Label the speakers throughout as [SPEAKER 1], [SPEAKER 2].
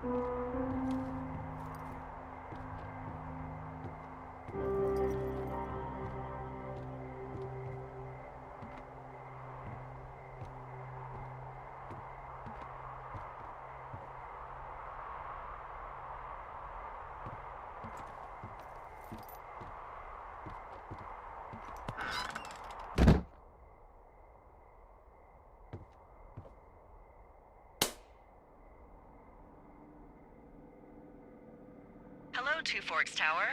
[SPEAKER 1] Hello, Two Forks Tower.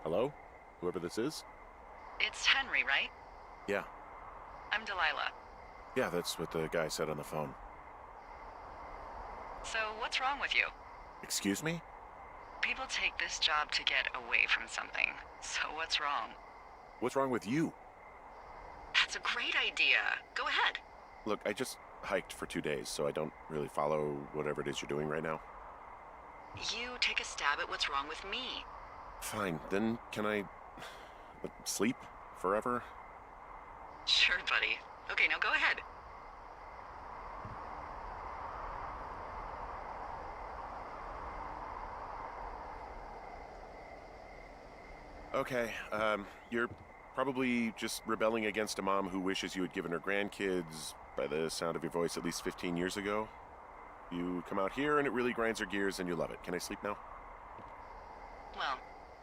[SPEAKER 2] Hello? Whoever this is?
[SPEAKER 1] It's Henry, right?
[SPEAKER 2] Yeah.
[SPEAKER 1] I'm Delilah.
[SPEAKER 2] Yeah, that's what the guy said on the phone.
[SPEAKER 1] So, what's wrong with you?
[SPEAKER 2] Excuse me?
[SPEAKER 1] People take this job to get away from something. So what's wrong?
[SPEAKER 2] What's wrong with you?
[SPEAKER 1] That's a great idea. Go ahead.
[SPEAKER 2] Look, I just hiked for 2 days, so I don't really follow whatever it is you're doing right now.
[SPEAKER 1] You take a stab at what's wrong with me.
[SPEAKER 2] Fine, then can I sleep forever?
[SPEAKER 1] Sure, buddy. Okay, now go ahead.
[SPEAKER 2] Okay, you're probably just rebelling against a mom who wishes you had given her grandkids, by the sound of your voice, at least 15 years ago. You come out here and it really grinds her gears and you love it. Can I sleep now?
[SPEAKER 1] Well,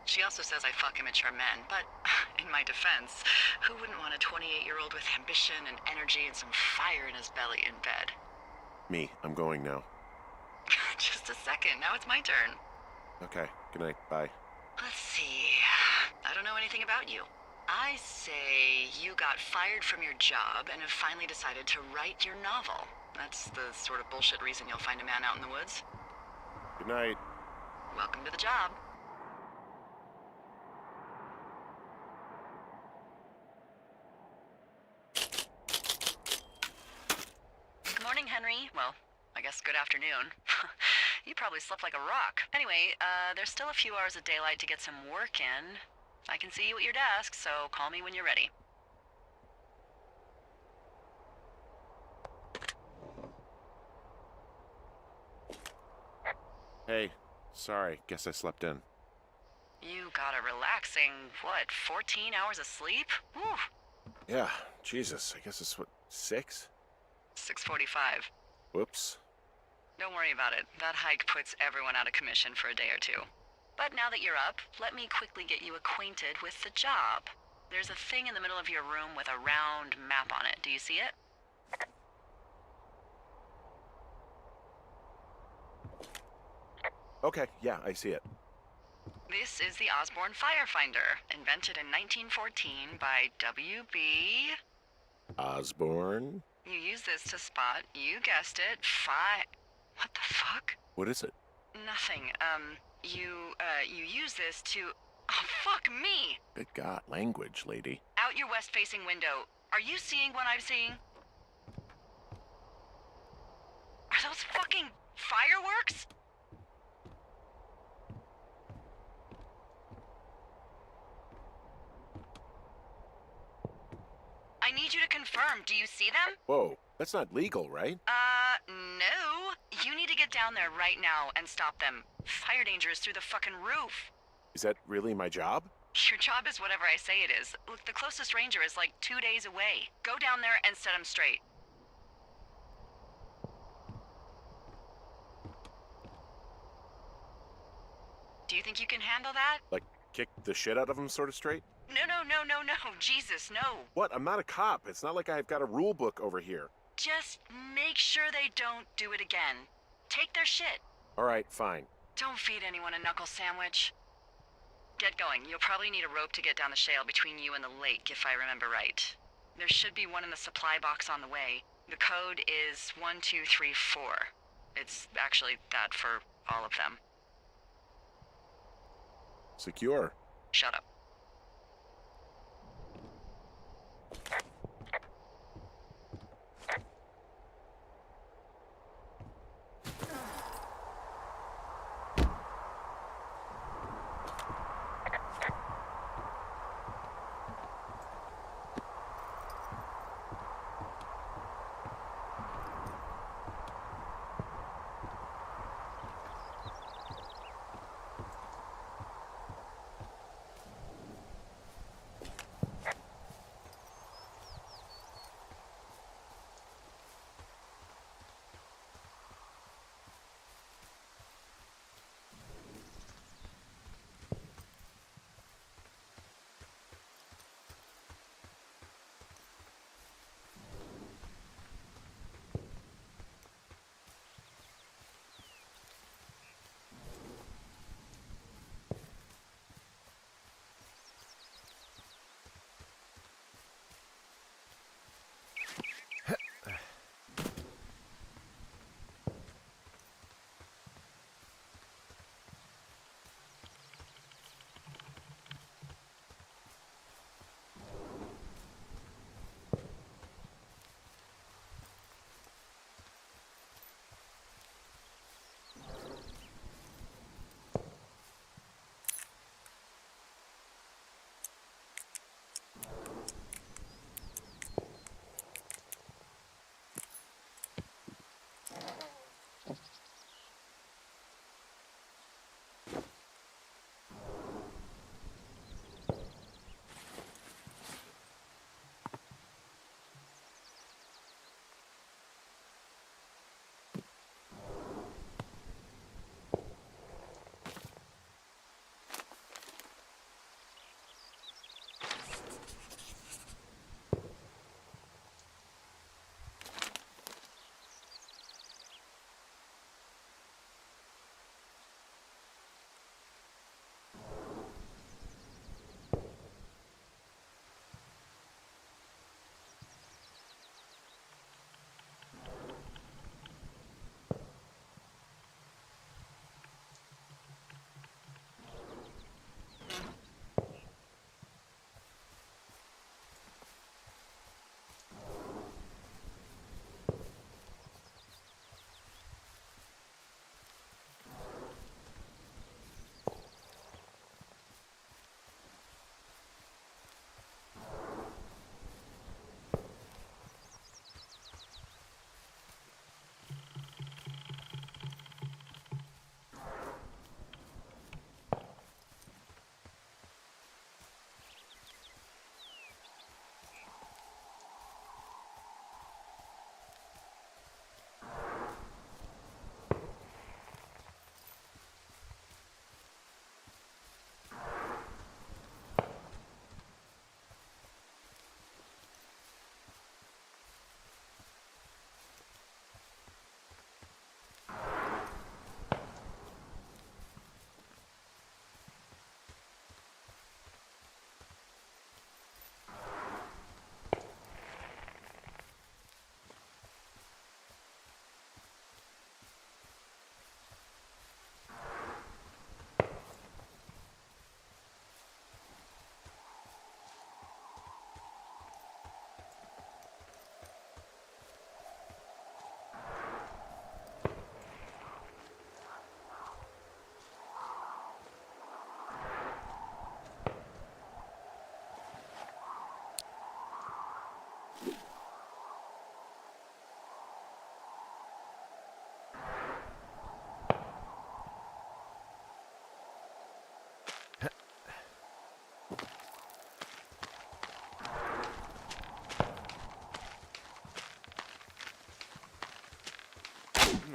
[SPEAKER 1] she also says I fuck immature men, but in my defense, who wouldn't want a 28-year-old with ambition and energy and some fire in his belly in bed?
[SPEAKER 2] Me, I'm going now.
[SPEAKER 1] Just a second, now it's my turn.
[SPEAKER 2] Okay, good night, bye.
[SPEAKER 1] Let's see. I don't know anything about you. I say you got fired from your job and have finally decided to write your novel. That's the sort of bullshit reason you'll find a man out in the woods.
[SPEAKER 2] Good night.
[SPEAKER 1] Welcome to the job. Good morning, Henry. Well, I guess good afternoon. You probably slept like a rock. Anyway, there's still a few hours of daylight to get some work in. I can see you at your desk, so call me when you're ready.
[SPEAKER 2] Hey, sorry, guess I slept in.
[SPEAKER 1] You got a relaxing, 14 hours of sleep? Whew.
[SPEAKER 2] Yeah, Jesus, I guess it's 6?
[SPEAKER 1] 6:45.
[SPEAKER 2] Whoops.
[SPEAKER 1] Don't worry about it. That hike puts everyone out of commission for a day or two. But now that you're up, let me quickly get you acquainted with the job. There's a thing in the middle of your room with a round map on it. Do you see it?
[SPEAKER 2] Okay, yeah, I see it.
[SPEAKER 1] This is the Osborne Firefinder, invented in 1914 by W.B.
[SPEAKER 2] Osborne?
[SPEAKER 1] You use this to spot, you guessed it, What the fuck?
[SPEAKER 2] What is it?
[SPEAKER 1] Nothing. You use this to... Oh, fuck me!
[SPEAKER 2] Good God, language, lady.
[SPEAKER 1] Out your west-facing window. Are you seeing what I'm seeing? Are those fucking fireworks? I need you to confirm. Do you see them?
[SPEAKER 2] Whoa, that's not legal, right?
[SPEAKER 1] No. You need to get down there right now and stop them. Fire danger is through the fucking roof.
[SPEAKER 2] Is that really my job?
[SPEAKER 1] Your job is whatever I say it is. Look, the closest ranger is like 2 days away. Go down there and set him straight. Do you think you can handle that?
[SPEAKER 2] Like, kick the shit out of him sort of straight?
[SPEAKER 1] No. Jesus, no.
[SPEAKER 2] What? I'm not a cop. It's not like I've got a rule book over here.
[SPEAKER 1] Just make sure they don't do it again. Take their shit.
[SPEAKER 2] All right, fine.
[SPEAKER 1] Don't feed anyone a knuckle sandwich. Get going. You'll probably need a rope to get down the shale between you and the lake, if I remember right. There should be one in the supply box on the way. The code is 1234. It's actually that for all of them.
[SPEAKER 2] Secure.
[SPEAKER 1] Shut up.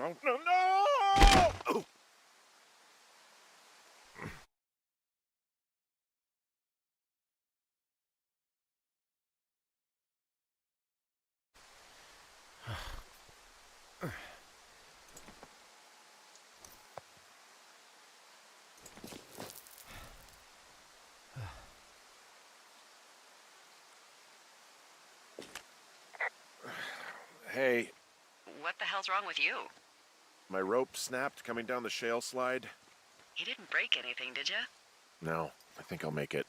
[SPEAKER 2] No, no, no! Oh. Hey,
[SPEAKER 1] What the hell's wrong with you?
[SPEAKER 2] my rope snapped coming down the shale slide.
[SPEAKER 1] You didn't break anything, did you?
[SPEAKER 2] No, I think I'll make it.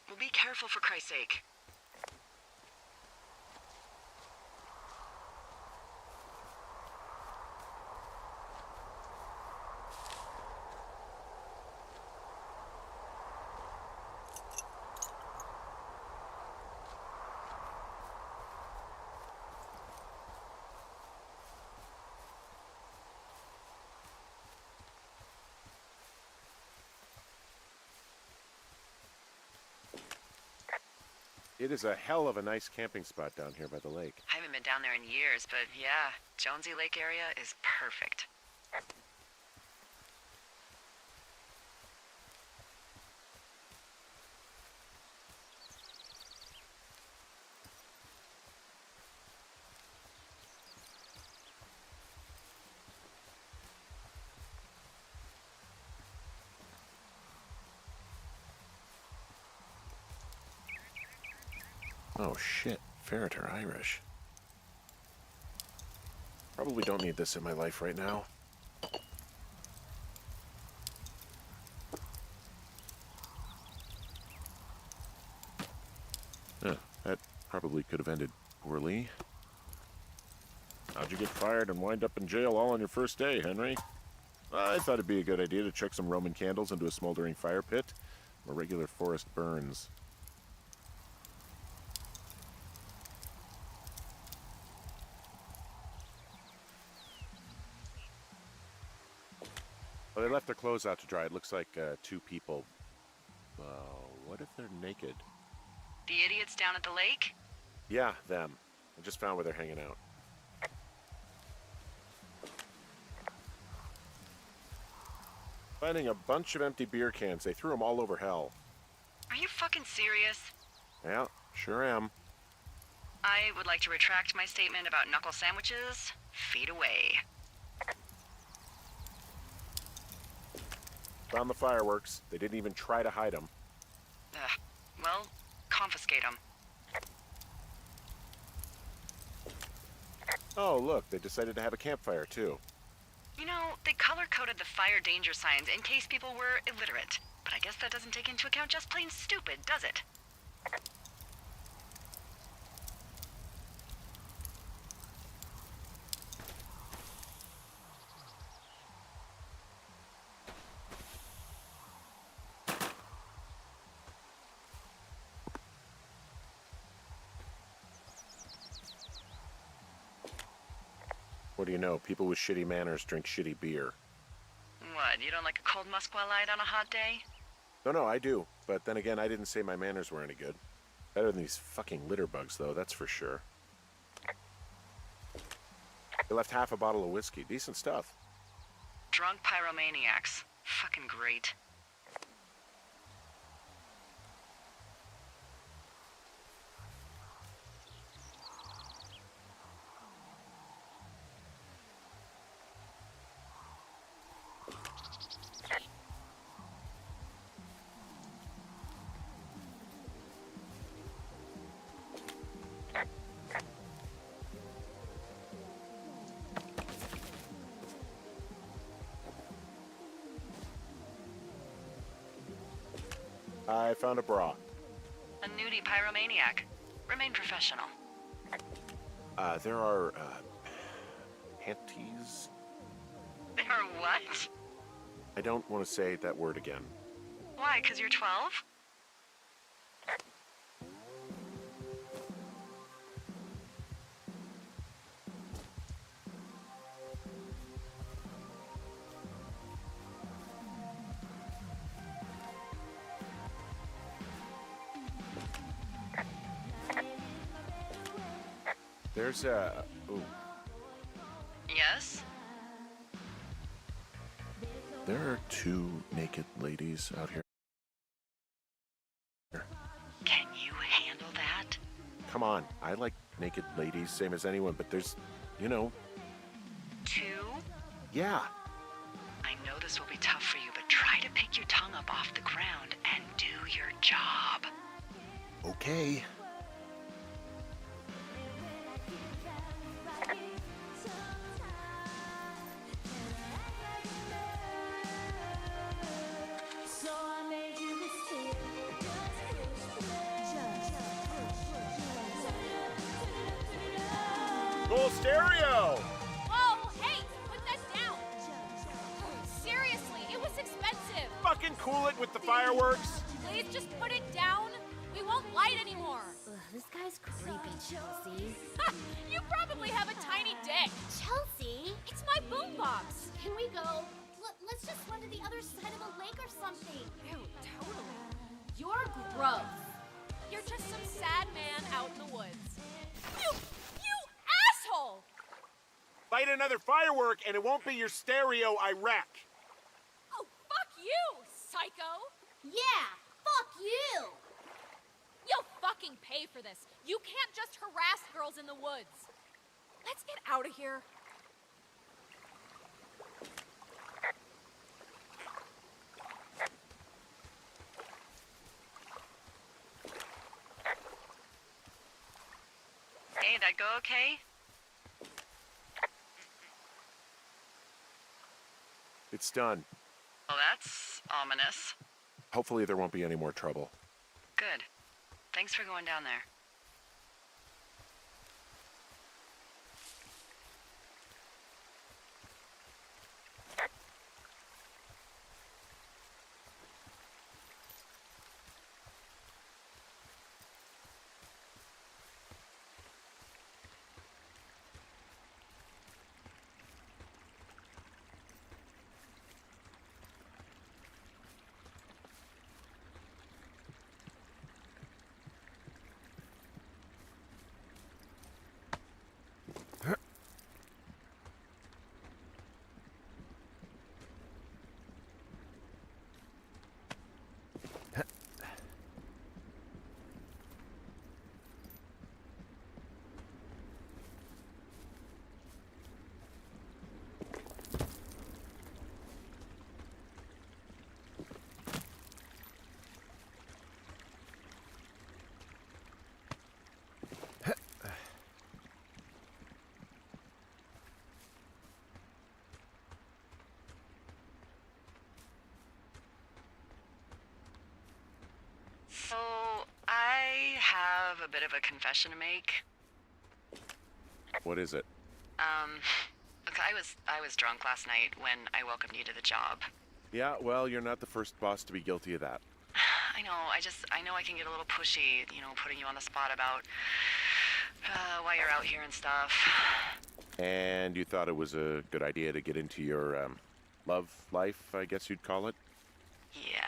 [SPEAKER 1] Well, be careful for Christ's sake.
[SPEAKER 2] It is a hell of a nice camping spot down here by the lake.
[SPEAKER 1] I haven't been down there in years, but yeah, Jonesy Lake area is perfect.
[SPEAKER 2] Oh shit, ferret are Irish. Probably don't need this in my life right now. That probably could have ended poorly. How'd you get fired and wind up in jail all on your first day, Henry? I thought it'd be a good idea to chuck some Roman candles into a smoldering fire pit, where regular forest burns. Well, they left their clothes out to dry. It looks like two people. What if they're naked?
[SPEAKER 1] The idiots down at the lake?
[SPEAKER 2] Yeah, them. I just found where they're hanging out. Finding a bunch of empty beer cans. They threw them all over hell.
[SPEAKER 1] Are you fucking serious?
[SPEAKER 2] Yeah, sure am.
[SPEAKER 1] I would like to retract my statement about knuckle sandwiches. Feet away.
[SPEAKER 2] Found the fireworks. They didn't even try to hide them.
[SPEAKER 1] Ugh. Well, confiscate them.
[SPEAKER 2] Oh, look, they decided to have a campfire, too.
[SPEAKER 1] You know, they color-coded the fire danger signs in case people were illiterate. But I guess that doesn't take into account just plain stupid, does it?
[SPEAKER 2] What do you know? People with shitty manners drink shitty beer.
[SPEAKER 1] What, you don't like a cold Musqua Light on a hot day?
[SPEAKER 2] No, I do. But then again, I didn't say my manners were any good. Better than these fucking litter bugs, though, that's for sure. They left half a bottle of whiskey. Decent stuff.
[SPEAKER 1] Drunk pyromaniacs. Fucking great.
[SPEAKER 2] I found a bra.
[SPEAKER 1] A nudie pyromaniac. Remain professional.
[SPEAKER 2] There are, panties?
[SPEAKER 1] They are what?
[SPEAKER 2] I don't want to say that word again.
[SPEAKER 1] Why, 'cause you're 12?
[SPEAKER 2] There's a... Ooh.
[SPEAKER 1] Yes?
[SPEAKER 2] There are two naked ladies out here.
[SPEAKER 1] Can you handle that?
[SPEAKER 2] Come on, I like naked ladies, same as anyone, but there's, you know...
[SPEAKER 1] Two?
[SPEAKER 2] Yeah.
[SPEAKER 1] I know this will be tough for you, but try to pick your tongue up off the ground and do your job.
[SPEAKER 2] Okay. Full stereo!
[SPEAKER 3] Whoa, hey, put that down. Seriously, it was expensive.
[SPEAKER 2] Fucking cool it with the fireworks!
[SPEAKER 3] Please just put it down. We won't light anymore.
[SPEAKER 4] Ugh, this guy's creepy, Chelsea.
[SPEAKER 3] You probably have a tiny dick.
[SPEAKER 4] Chelsea?
[SPEAKER 3] It's my boombox.
[SPEAKER 4] Can we go? Let's just run to the other side of the lake or something.
[SPEAKER 3] Ew, totally.
[SPEAKER 4] You're gross.
[SPEAKER 3] You're just some sad man out in the woods. You asshole!
[SPEAKER 2] Light another firework and it won't be your stereo I wreck.
[SPEAKER 3] Oh, fuck you, psycho.
[SPEAKER 4] Yeah, fuck you.
[SPEAKER 3] You'll fucking pay for this. You can't just harass girls in the woods. Let's get out of here.
[SPEAKER 1] Hey, that go okay?
[SPEAKER 2] It's done.
[SPEAKER 1] Well, that's ominous.
[SPEAKER 2] Hopefully there won't be any more trouble.
[SPEAKER 1] Good. Thanks for going down there. So, I have a bit of a confession to make.
[SPEAKER 2] What is it?
[SPEAKER 1] Look, I was drunk last night when I welcomed you to the job.
[SPEAKER 2] Yeah, well, you're not the first boss to be guilty of that.
[SPEAKER 1] I know, I know I can get a little pushy, putting you on the spot about why you're out here and stuff.
[SPEAKER 2] And you thought it was a good idea to get into your, love life, I guess you'd call it?
[SPEAKER 1] Yeah.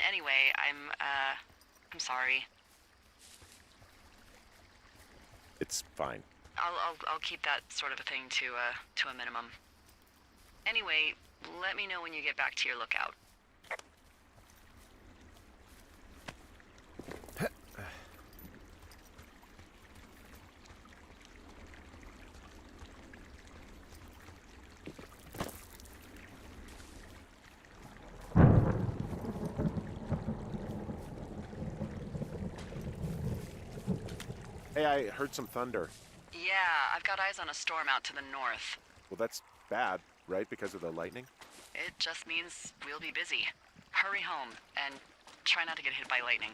[SPEAKER 1] Anyway, I'm sorry.
[SPEAKER 2] It's fine.
[SPEAKER 1] I'll keep that sort of a thing to a minimum. Anyway, let me know when you get back to your lookout.
[SPEAKER 2] Hey, I heard some thunder.
[SPEAKER 1] Yeah, I've got eyes on a storm out to the north.
[SPEAKER 2] Well, that's bad, right? Because of the lightning?
[SPEAKER 1] It just means we'll be busy. Hurry home, and try not to get hit by lightning.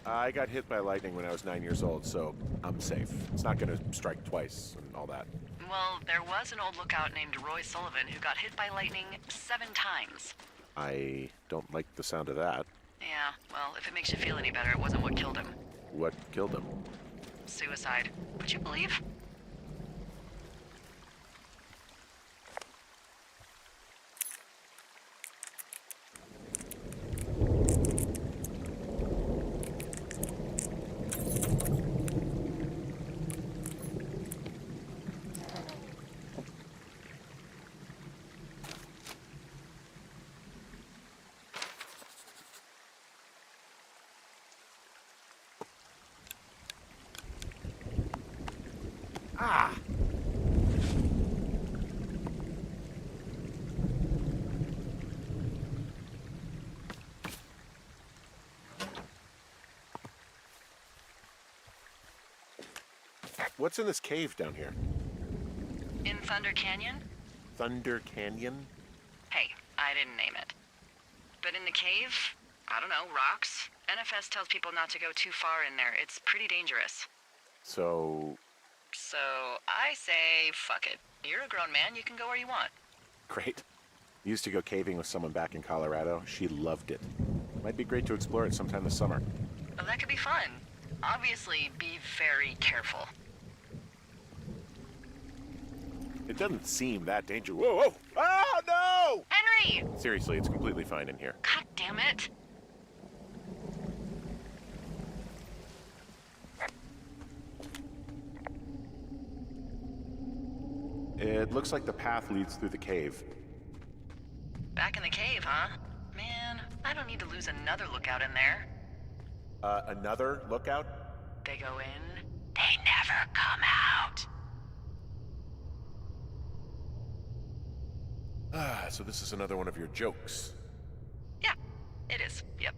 [SPEAKER 2] I got hit by lightning when I was 9 years old, so I'm safe. It's not gonna strike twice and all that.
[SPEAKER 1] Well, there was an old lookout named Roy Sullivan who got hit by lightning 7 times.
[SPEAKER 2] I don't like the sound of that.
[SPEAKER 1] Yeah, well, if it makes you feel any better, it wasn't what killed him.
[SPEAKER 2] What killed him?
[SPEAKER 1] Suicide. Would you believe?
[SPEAKER 2] Ah! What's in this cave down here?
[SPEAKER 1] In Thunder Canyon?
[SPEAKER 2] Thunder Canyon?
[SPEAKER 1] Hey, I didn't name it. But in the cave, I don't know, rocks? NFS tells people not to go too far in there. It's pretty dangerous.
[SPEAKER 2] So,
[SPEAKER 1] So I say, fuck it. You're a grown man, you can go where you want.
[SPEAKER 2] great. Used to go caving with someone back in Colorado. She loved it. Might be great to explore it sometime this summer.
[SPEAKER 1] Well, that could be fun. Obviously, be very careful.
[SPEAKER 2] It doesn't seem that dangerous. Whoa, whoa! Ah, no!
[SPEAKER 1] Henry!
[SPEAKER 2] Seriously, it's completely fine in here.
[SPEAKER 1] God damn it.
[SPEAKER 2] It looks like the path leads through the cave.
[SPEAKER 1] Back in the cave, huh? Man, I don't need to lose another lookout in there.
[SPEAKER 2] Another lookout?
[SPEAKER 1] They go in, they never come out.
[SPEAKER 2] Ah, so this is another one of your jokes.
[SPEAKER 1] Yeah, it is. Yep.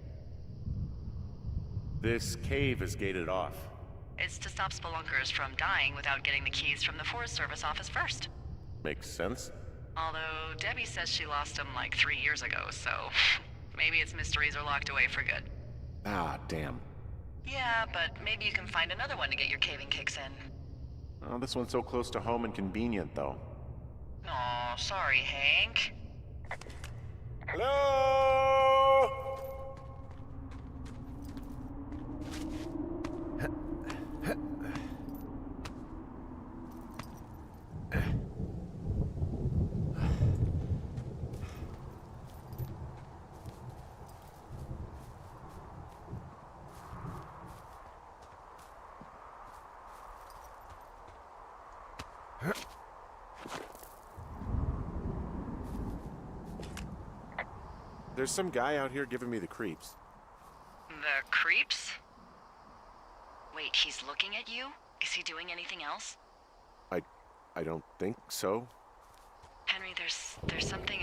[SPEAKER 2] This cave is gated off.
[SPEAKER 1] It's to stop spelunkers from dying without getting the keys from the Forest Service office first.
[SPEAKER 2] Makes sense.
[SPEAKER 1] Although Debbie says she lost them like 3 years ago, so maybe its mysteries are locked away for good.
[SPEAKER 2] Ah, damn.
[SPEAKER 1] Yeah, but maybe you can find another one to get your caving kicks in.
[SPEAKER 2] Oh, this one's so close to home and convenient, though.
[SPEAKER 1] Aw, sorry, Hank.
[SPEAKER 2] Hello? There's some guy out here giving me the creeps.
[SPEAKER 1] The creeps? Wait, he's looking at you? Is he doing anything else?
[SPEAKER 2] I don't think so.
[SPEAKER 1] Henry, there's something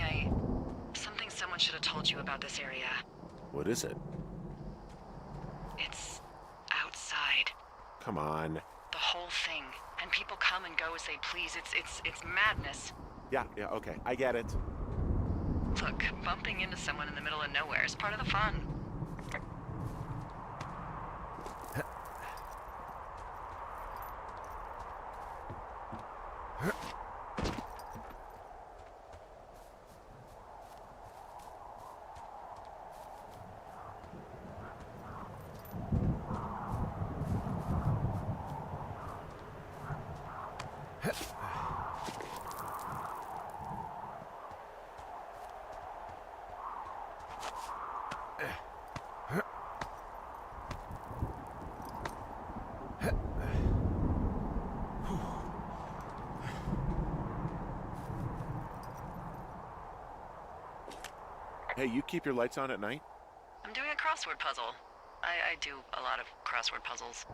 [SPEAKER 1] someone should have told you about this area.
[SPEAKER 2] What is it?
[SPEAKER 1] It's outside.
[SPEAKER 2] Come on.
[SPEAKER 1] The whole thing. And people come and go as they please. It's madness.
[SPEAKER 2] Yeah, okay. I get it.
[SPEAKER 1] Look, bumping into someone in the middle of nowhere is part of the fun.
[SPEAKER 2] Hey, you keep your lights on at night?
[SPEAKER 1] I'm doing a crossword puzzle. I do a lot of crossword puzzles.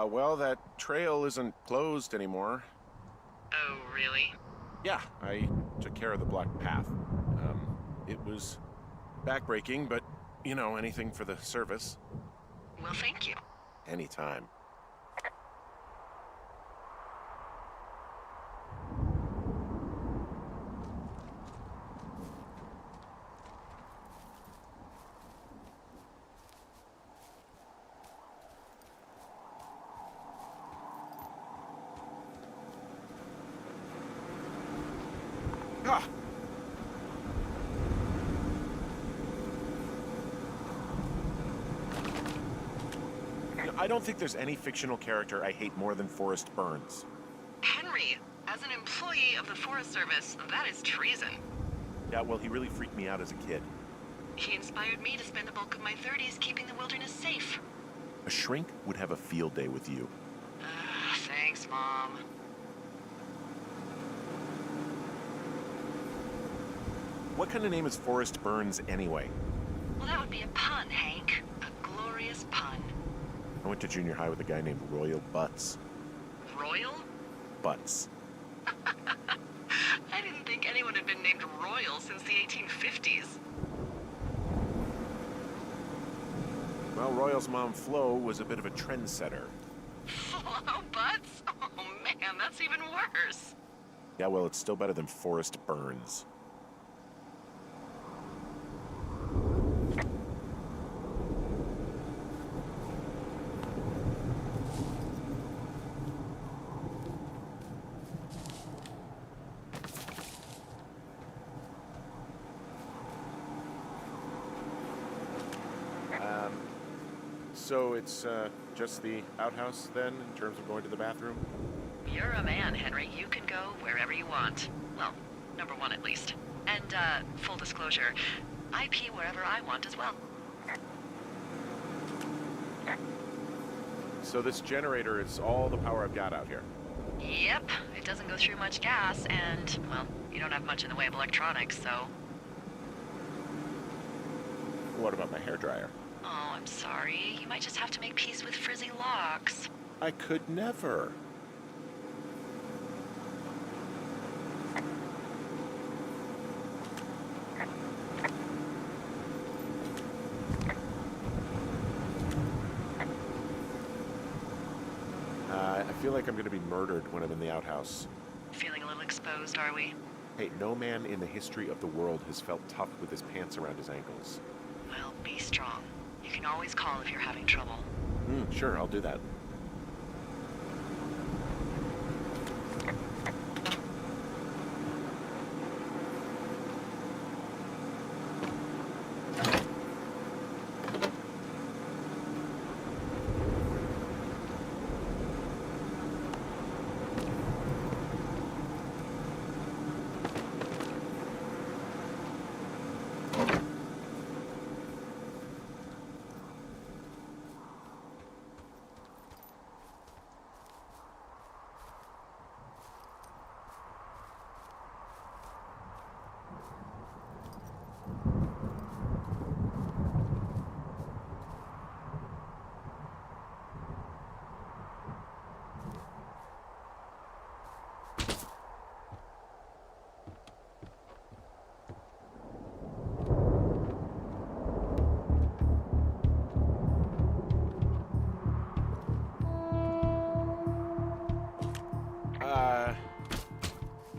[SPEAKER 2] Well, that trail isn't closed anymore.
[SPEAKER 1] Oh, really?
[SPEAKER 2] Yeah, I took care of the blocked path. It was backbreaking, but You know, anything for the service.
[SPEAKER 1] Well, thank you.
[SPEAKER 2] Anytime. Ah! I don't think there's any fictional character I hate more than Forrest Burns.
[SPEAKER 1] Henry, as an employee of the Forest Service, that is treason.
[SPEAKER 2] Yeah, well, he really freaked me out as a kid.
[SPEAKER 1] He inspired me to spend the bulk of my 30s keeping the wilderness safe.
[SPEAKER 2] A shrink would have a field day with you.
[SPEAKER 1] Thanks, Mom.
[SPEAKER 2] What kind of name is Forrest Burns anyway?
[SPEAKER 1] Well, that would be a pun, Hank. A glorious pun.
[SPEAKER 2] I went to junior high with a guy named Royal Butts.
[SPEAKER 1] Royal?
[SPEAKER 2] Butts.
[SPEAKER 1] I didn't think anyone had been named Royal since the 1850s.
[SPEAKER 2] Well, Royal's mom, Flo, was a bit of a trendsetter.
[SPEAKER 1] Flo Butts? Oh man, that's even worse.
[SPEAKER 2] Yeah, well, it's still better than Forrest Burns. So it's just the outhouse then, in terms of going to the bathroom?
[SPEAKER 1] You're a man, Henry. You can go wherever you want. Well, number one at least. And, full disclosure, I pee wherever I want as well.
[SPEAKER 2] So this generator is all the power I've got out here.
[SPEAKER 1] Yep, it doesn't go through much gas, and, well, you don't have much in the way of electronics, so...
[SPEAKER 2] What about my hairdryer?
[SPEAKER 1] Oh, I'm sorry. You might just have to make peace with frizzy locks.
[SPEAKER 2] I could never. I feel like I'm going to be murdered when I'm in the outhouse.
[SPEAKER 1] Feeling a little exposed, are we?
[SPEAKER 2] Hey, no man in the history of the world has felt tough with his pants around his ankles.
[SPEAKER 1] Well, be strong. You can always call if you're having trouble.
[SPEAKER 2] Sure, I'll do that.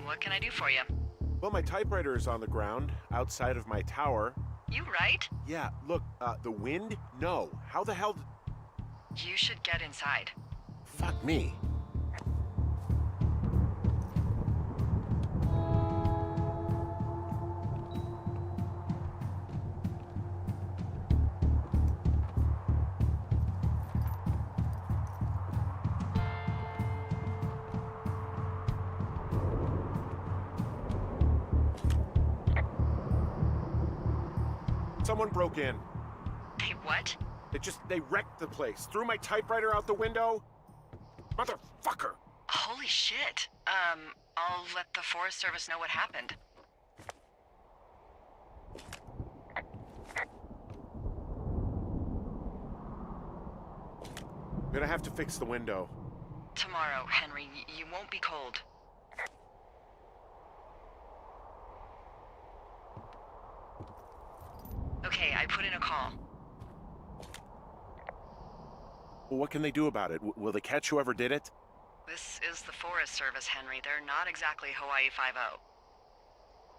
[SPEAKER 1] What can I do for you?
[SPEAKER 2] Well, my typewriter is on the ground, outside of my tower.
[SPEAKER 1] You right?
[SPEAKER 2] Yeah, look, the wind? No. How the hell
[SPEAKER 1] You should get inside.
[SPEAKER 2] Fuck me. Someone broke in.
[SPEAKER 1] Hey, what?
[SPEAKER 2] They wrecked the place. Threw my typewriter out the window. Motherfucker!
[SPEAKER 1] Holy shit. I'll let the Forest Service know what happened.
[SPEAKER 2] I'm gonna have to fix the window.
[SPEAKER 1] Tomorrow, Henry, you won't be cold. Okay, I put in a call.
[SPEAKER 2] Well, what can they do about it? Will they catch whoever did it?
[SPEAKER 1] This is the Forest Service, Henry. They're not exactly Hawaii Five-0.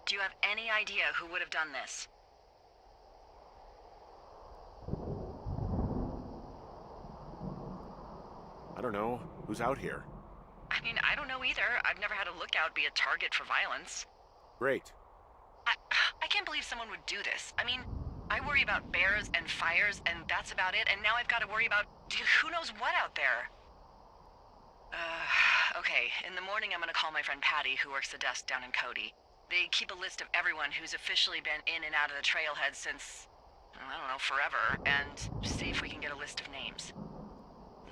[SPEAKER 1] Do you have any idea who would have done this?
[SPEAKER 2] I don't know. Who's out here?
[SPEAKER 1] I mean, I don't know either. I've never had a lookout be a target for violence.
[SPEAKER 2] Great.
[SPEAKER 1] I can't believe someone would do this. I mean, I worry about bears and fires, and that's about it, and now I've got to worry about who knows what out there. Okay, in the morning I'm gonna call my friend Patty, who works the desk down in Cody. They keep a list of everyone who's officially been in and out of the trailhead since, I don't know, forever, and see if we can get a list of names.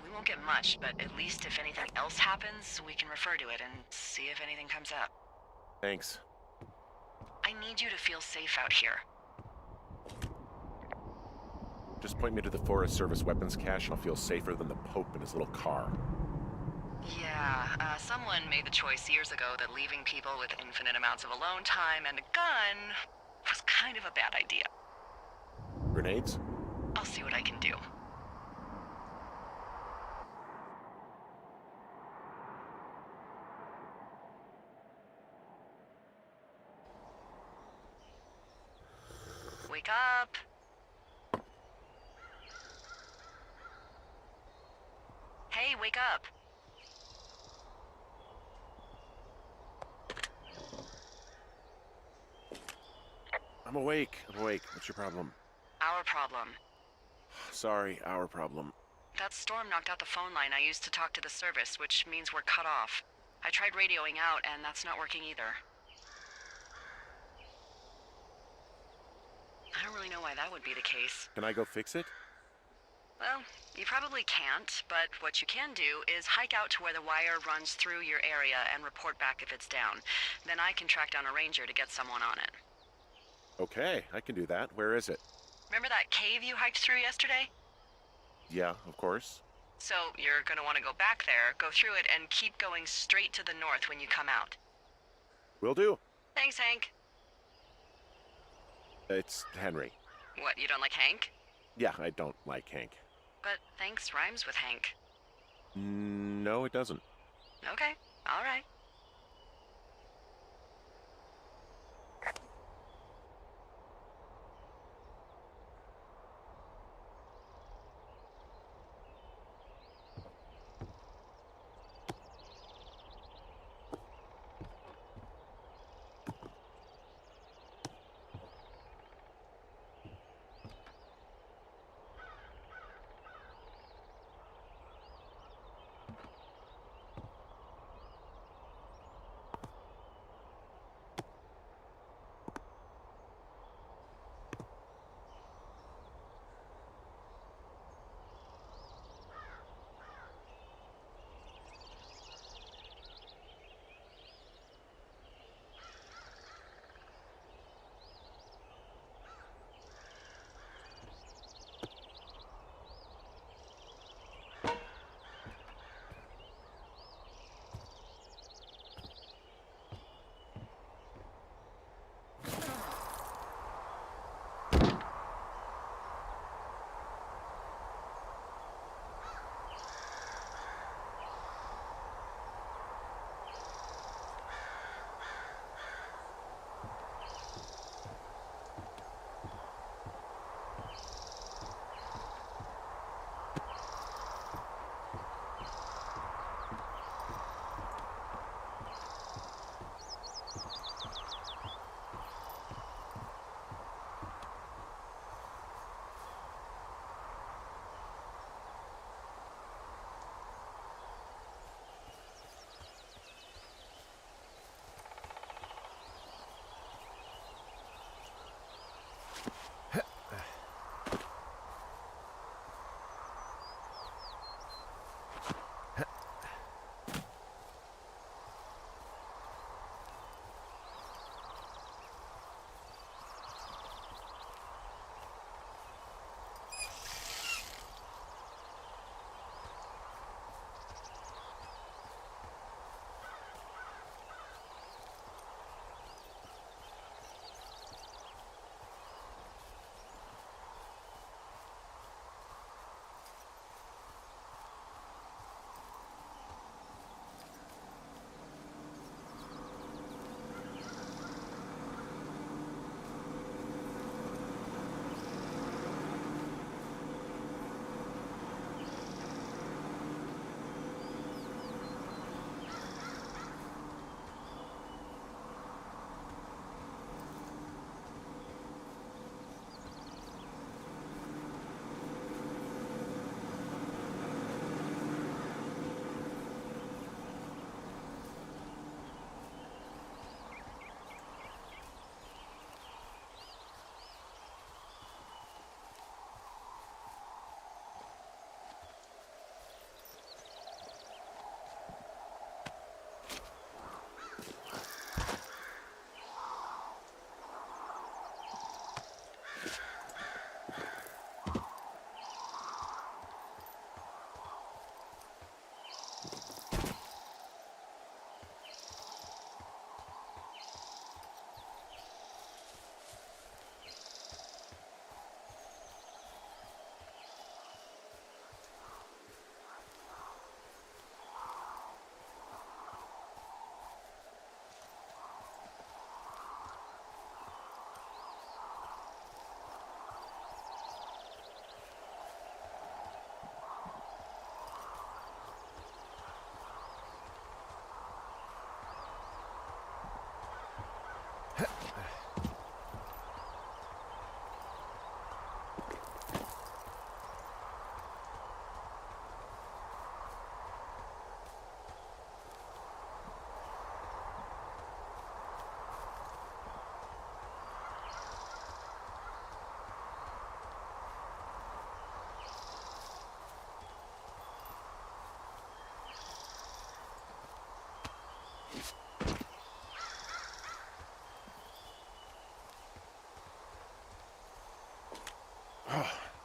[SPEAKER 1] We won't get much, but at least if anything else happens, we can refer to it and see if anything comes up.
[SPEAKER 2] Thanks.
[SPEAKER 1] I need you to feel safe out here.
[SPEAKER 2] Just point me to the Forest Service weapons cache and I'll feel safer than the Pope in his little car.
[SPEAKER 1] Yeah, someone made the choice years ago that leaving people with infinite amounts of alone time and a gun was kind of a bad idea.
[SPEAKER 2] Grenades?
[SPEAKER 1] I'll see what I can do. Wake up! Hey, wake up!
[SPEAKER 2] I'm awake. What's your problem?
[SPEAKER 1] Our problem.
[SPEAKER 2] Sorry, our problem.
[SPEAKER 1] That storm knocked out the phone line I used to talk to the service, which means we're cut off. I tried radioing out, and that's not working either. I don't really know why that would be the case.
[SPEAKER 2] Can I go fix it?
[SPEAKER 1] Well, you probably can't, but what you can do is hike out to where the wire runs through your area and report back if it's down. Then I can track down a ranger to get someone on it.
[SPEAKER 2] Okay, I can do that. Where is it?
[SPEAKER 1] Remember that cave you hiked through yesterday?
[SPEAKER 2] Yeah, of course.
[SPEAKER 1] So you're gonna want to go back there, go through it, and keep going straight to the north when you come out.
[SPEAKER 2] Will do.
[SPEAKER 1] Thanks, Hank.
[SPEAKER 2] It's Henry.
[SPEAKER 1] What, you don't like Hank?
[SPEAKER 2] Yeah, I don't like Hank.
[SPEAKER 1] But thanks rhymes with Hank.
[SPEAKER 2] No, it doesn't.
[SPEAKER 1] Okay, all right.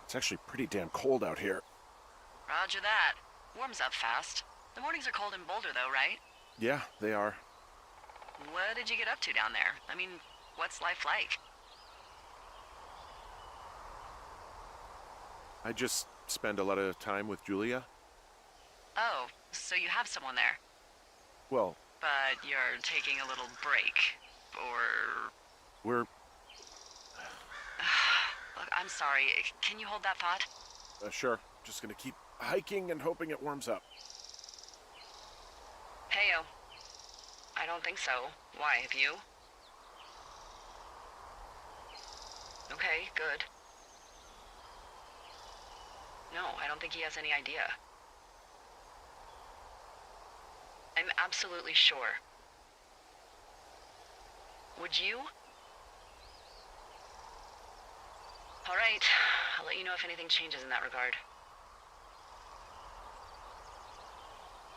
[SPEAKER 2] It's actually pretty damn cold out here.
[SPEAKER 1] Roger that. Warms up fast. The mornings are cold in Boulder, though, right?
[SPEAKER 2] Yeah, they are.
[SPEAKER 1] What did you get up to down there? I mean, what's life like?
[SPEAKER 2] I just spend a lot of time with Julia.
[SPEAKER 1] Oh, so you have someone there.
[SPEAKER 2] Well,
[SPEAKER 1] But you're taking a little break. Or...
[SPEAKER 2] we're...
[SPEAKER 1] Look, I'm sorry. Can you hold that thought?
[SPEAKER 2] Sure. Just gonna keep hiking and hoping it warms up.
[SPEAKER 1] Heyo. I don't think so. Why, have you? Okay, good. No, I don't think he has any idea. I'm absolutely sure. Would you? All right. I'll let you know if anything changes in that regard.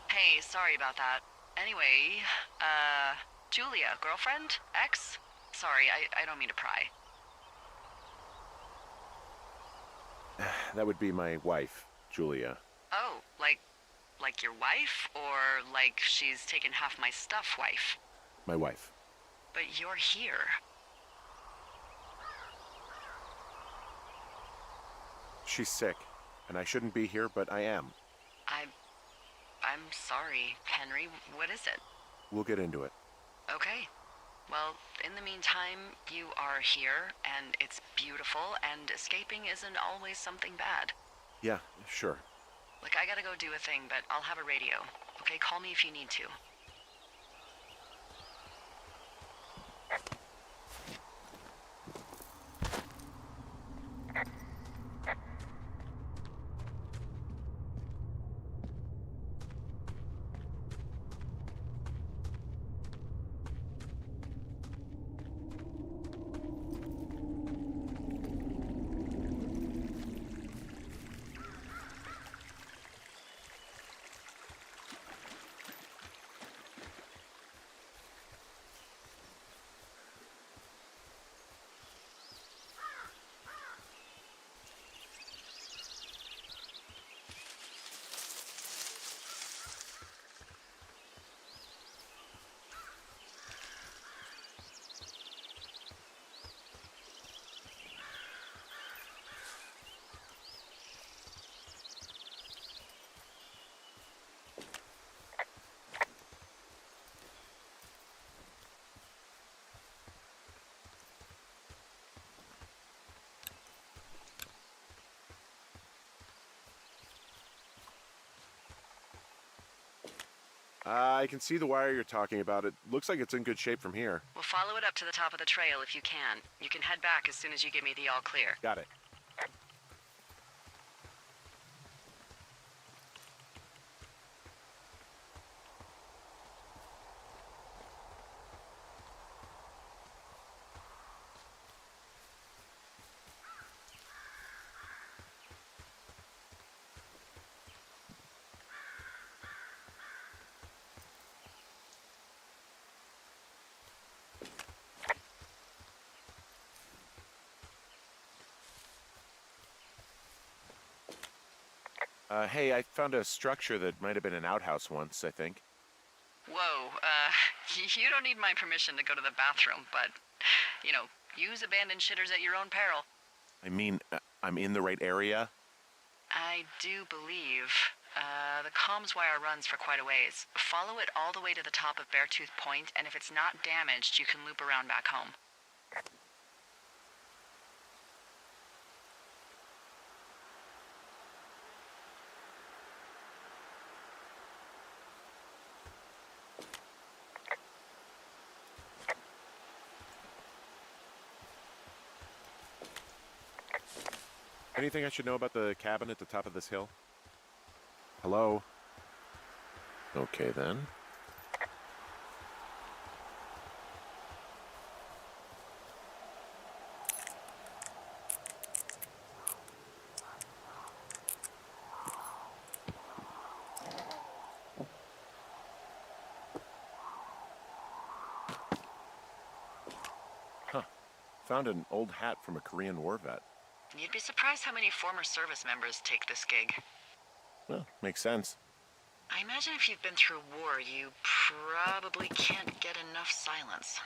[SPEAKER 1] Hey, sorry about that. Anyway, Julia, girlfriend? Ex? Sorry, I don't mean to pry.
[SPEAKER 2] That would be my wife, Julia.
[SPEAKER 1] Oh, like your wife? Or like she's taken half my stuff wife?
[SPEAKER 2] My wife.
[SPEAKER 1] But you're here.
[SPEAKER 2] She's sick, and I shouldn't be here, but I am.
[SPEAKER 1] I'm sorry, Henry. What is it?
[SPEAKER 2] We'll get into it.
[SPEAKER 1] Okay. Well, in the meantime, you are here, and it's beautiful, and escaping isn't always something bad.
[SPEAKER 2] Yeah, sure.
[SPEAKER 1] Look, I gotta go do a thing, but I'll have a radio. Okay, call me if you need to.
[SPEAKER 2] I can see the wire you're talking about. It looks like it's in good shape from here.
[SPEAKER 1] We'll follow it up to the top of the trail if you can. You can head back as soon as you give me the all clear.
[SPEAKER 2] Got it. Hey, I found a structure that might have been an outhouse once, I think.
[SPEAKER 1] Whoa, you don't need my permission to go to the bathroom, but, use abandoned shitters at your own peril.
[SPEAKER 2] I mean, I'm in the right area.
[SPEAKER 1] I do believe. The comms wire runs for quite a ways. Follow it all the way to the top of Beartooth Point, and if it's not damaged, you can loop around back home.
[SPEAKER 2] Anything I should know about the cabin at the top of this hill? Hello? Okay, then. Huh. Found an old hat from a Korean War vet.
[SPEAKER 1] You'd be surprised how many former service members take this gig.
[SPEAKER 2] Well, makes sense.
[SPEAKER 1] I imagine if you've been through war, you probably can't get enough silence.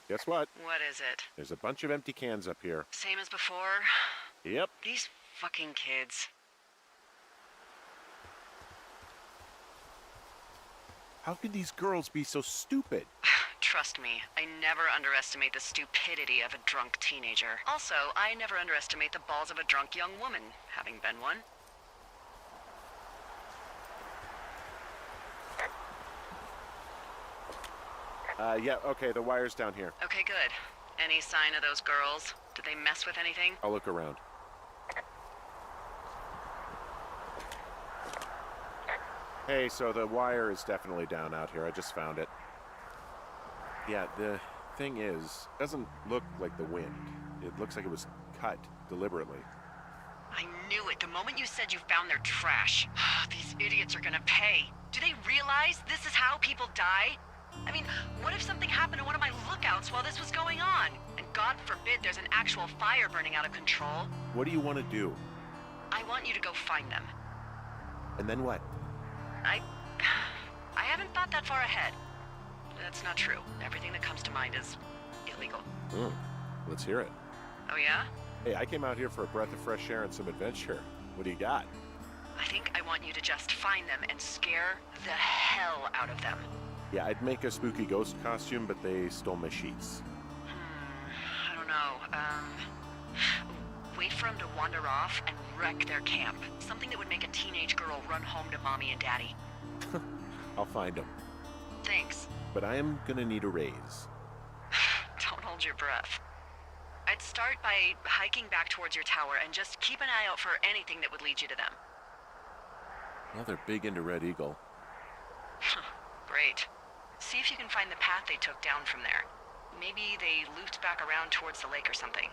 [SPEAKER 2] Guess what?
[SPEAKER 1] What is it?
[SPEAKER 2] There's a bunch of empty cans up here.
[SPEAKER 1] Same as before?
[SPEAKER 2] Yep.
[SPEAKER 1] These fucking kids.
[SPEAKER 2] How could these girls be so stupid?
[SPEAKER 1] Trust me, I never underestimate the stupidity of a drunk teenager. Also, I never underestimate the balls of a drunk young woman, having been one.
[SPEAKER 2] Yeah, okay, the wire's down here.
[SPEAKER 1] Okay, good. Any sign of those girls? Did they mess with anything?
[SPEAKER 2] I'll look around. Hey, so the wire is definitely down out here. I just found it. Yeah, the Thing is, doesn't look like the wind. It looks like it was cut deliberately.
[SPEAKER 1] I knew it the moment you said you found their trash. These idiots are gonna pay. Do they realize this is how people die? I mean, what if something happened to one of my lookouts while this was going on? And God forbid there's an actual fire burning out of control.
[SPEAKER 2] What do you want to do?
[SPEAKER 1] I want you to go find them.
[SPEAKER 2] And then what?
[SPEAKER 1] I haven't thought that far ahead. That's not true. Everything that comes to mind is illegal.
[SPEAKER 2] Let's hear it.
[SPEAKER 1] Oh yeah?
[SPEAKER 2] Hey, I came out here for a breath of fresh air and some adventure. What do you got?
[SPEAKER 1] I think I want you to just find them and scare the hell out of them.
[SPEAKER 2] Yeah, I'd make a spooky ghost costume, but they stole my sheets.
[SPEAKER 1] I don't know. Wait for them to wander off and wreck their camp. Something that would make a teenage girl run home to mommy and daddy.
[SPEAKER 2] I'll find them.
[SPEAKER 1] Thanks.
[SPEAKER 2] But I am gonna need a raise.
[SPEAKER 1] Don't hold your breath. I'd start by hiking back towards your tower and just keep an eye out for anything that would lead you to them.
[SPEAKER 2] Well, they're big into Red Eagle.
[SPEAKER 1] Great. See if you can find the path they took down from there. Maybe they looped back around towards the lake or something.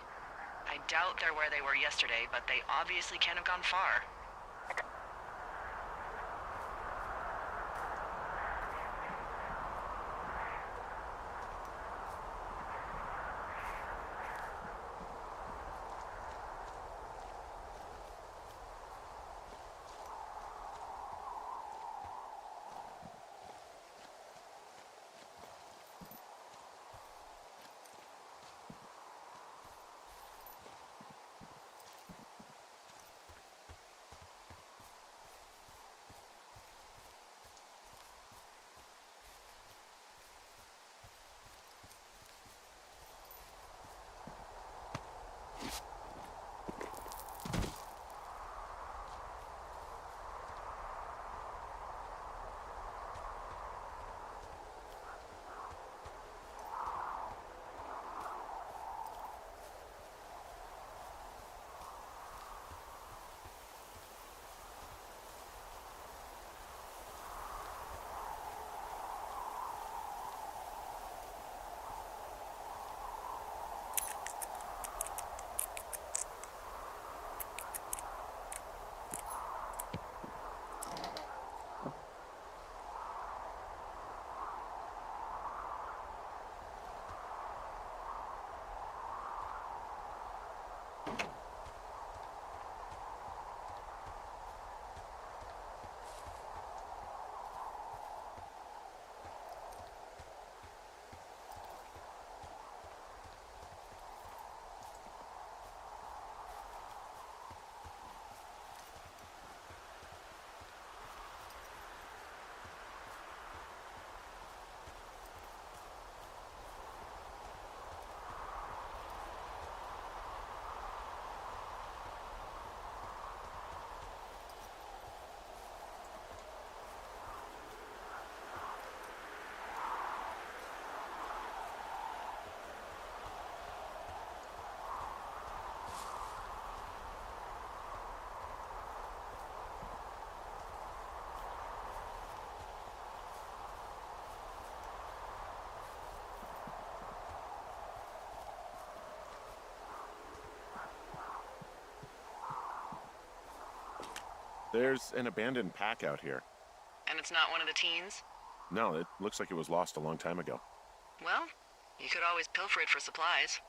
[SPEAKER 1] I doubt they're where they were yesterday, but they obviously can't have gone far.
[SPEAKER 2] There's an abandoned pack out here.
[SPEAKER 1] And it's not one of the teens?
[SPEAKER 2] No, it looks like it was lost a long time ago.
[SPEAKER 1] Well, you could always pilfer it for supplies.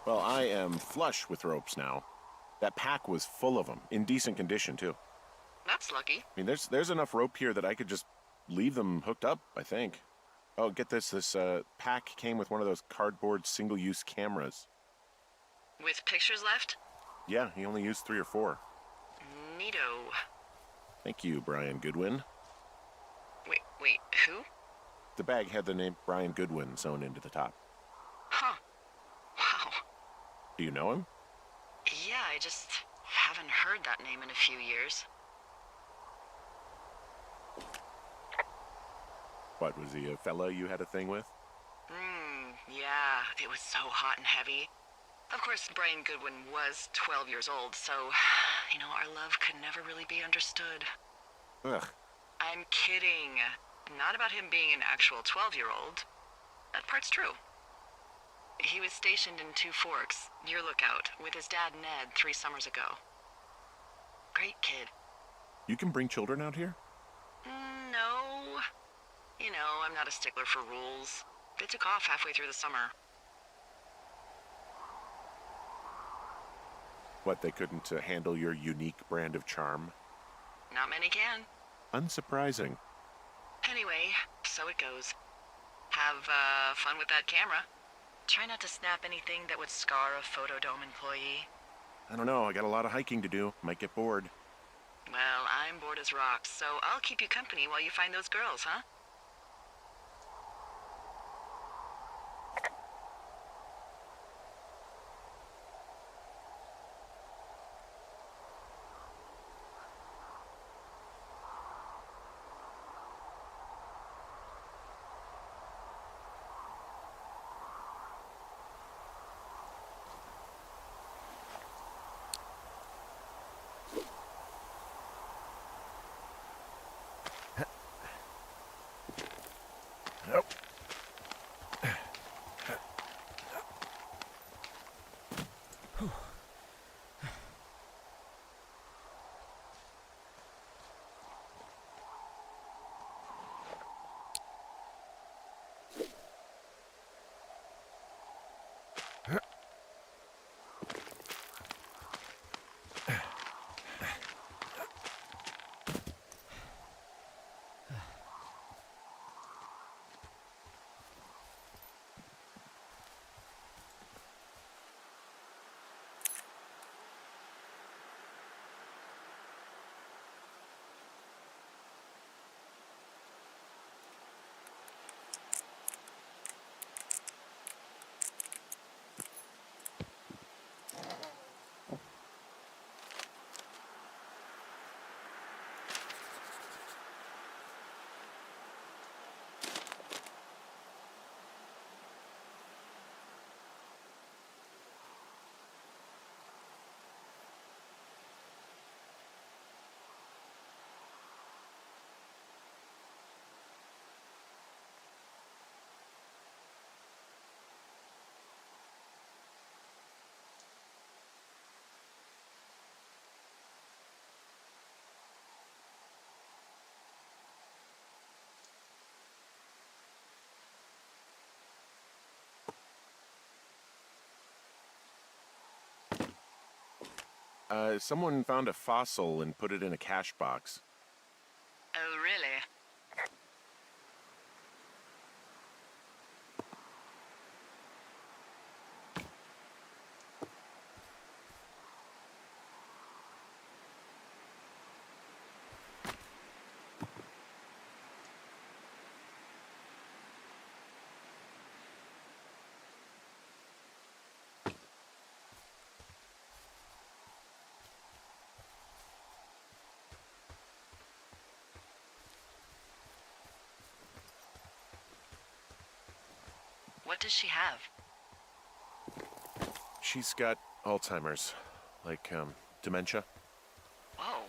[SPEAKER 2] Well, I am flush with ropes now. That pack was full of them, in decent condition, too.
[SPEAKER 1] That's lucky.
[SPEAKER 2] I mean, there's enough rope here that I could just leave them hooked up, I think. Oh, get this. This pack came with one of those cardboard single-use cameras.
[SPEAKER 1] With pictures left?
[SPEAKER 2] Yeah, he only used 3 or 4.
[SPEAKER 1] Neato.
[SPEAKER 2] Thank you, Brian Goodwin.
[SPEAKER 1] Wait, who?
[SPEAKER 2] The bag had the name Brian Goodwin sewn into the top.
[SPEAKER 1] Huh. Wow.
[SPEAKER 2] Do you know him?
[SPEAKER 1] Yeah, I just haven't heard that name in a few years.
[SPEAKER 2] What, was he a fella you had a thing with?
[SPEAKER 1] Yeah, it was so hot and heavy. Of course, Brian Goodwin was 12 years old, so, our love could never really be understood.
[SPEAKER 2] Ugh.
[SPEAKER 1] I'm kidding. Not about him being an actual 12-year-old. That part's true. He was stationed in Two Forks, your lookout, with his dad Ned 3 summers ago. Great kid.
[SPEAKER 2] You can bring children out here?
[SPEAKER 1] No. I'm not a stickler for rules. They took off halfway through the summer.
[SPEAKER 2] What, they couldn't handle your unique brand of charm?
[SPEAKER 1] Not many can.
[SPEAKER 2] Unsurprising.
[SPEAKER 1] Anyway, so it goes. Have, fun with that camera. Try not to snap anything that would scar a Photodome employee.
[SPEAKER 2] I don't know, I got a lot of hiking to do. Might get bored.
[SPEAKER 1] Well, I'm bored as rocks, so I'll keep you company while you find those girls, huh?
[SPEAKER 2] Nope. Someone found a fossil and put it in a cache box.
[SPEAKER 1] Oh, really? What does she have?
[SPEAKER 2] She's got Alzheimer's. Like, dementia.
[SPEAKER 1] Whoa.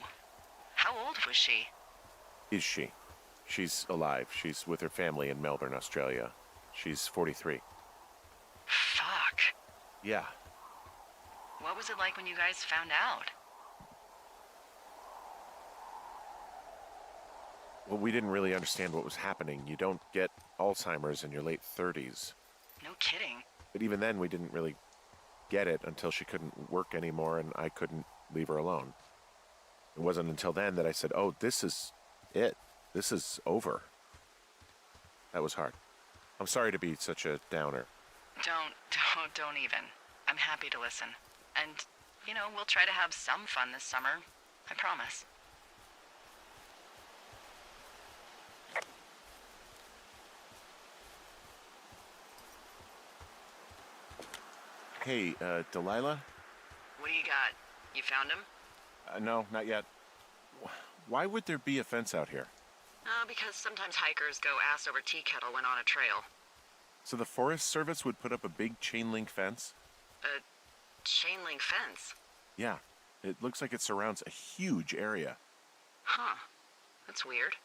[SPEAKER 1] How old was she?
[SPEAKER 2] Is she? She's alive. She's with her family in Melbourne, Australia. She's 43.
[SPEAKER 1] Fuck.
[SPEAKER 2] Yeah.
[SPEAKER 1] What was it like when you guys found out?
[SPEAKER 2] Well, we didn't really understand what was happening. You don't get Alzheimer's in your late 30s.
[SPEAKER 1] No kidding.
[SPEAKER 2] But even then, we didn't really get it until she couldn't work anymore and I couldn't leave her alone. It wasn't until then that I said, oh, this is it. This is over. That was hard. I'm sorry to be such a downer.
[SPEAKER 1] Don't even. I'm happy to listen. And, we'll try to have some fun this summer. I promise.
[SPEAKER 2] Hey, Delilah?
[SPEAKER 1] What do you got? You found him?
[SPEAKER 2] No, not yet. Why would there be a fence out here?
[SPEAKER 1] Because sometimes hikers go ass over tea kettle when on a trail.
[SPEAKER 2] So the Forest Service would put up a big chain link fence?
[SPEAKER 1] A chain link fence?
[SPEAKER 2] Yeah. It looks like it surrounds a huge area.
[SPEAKER 1] Huh. That's weird.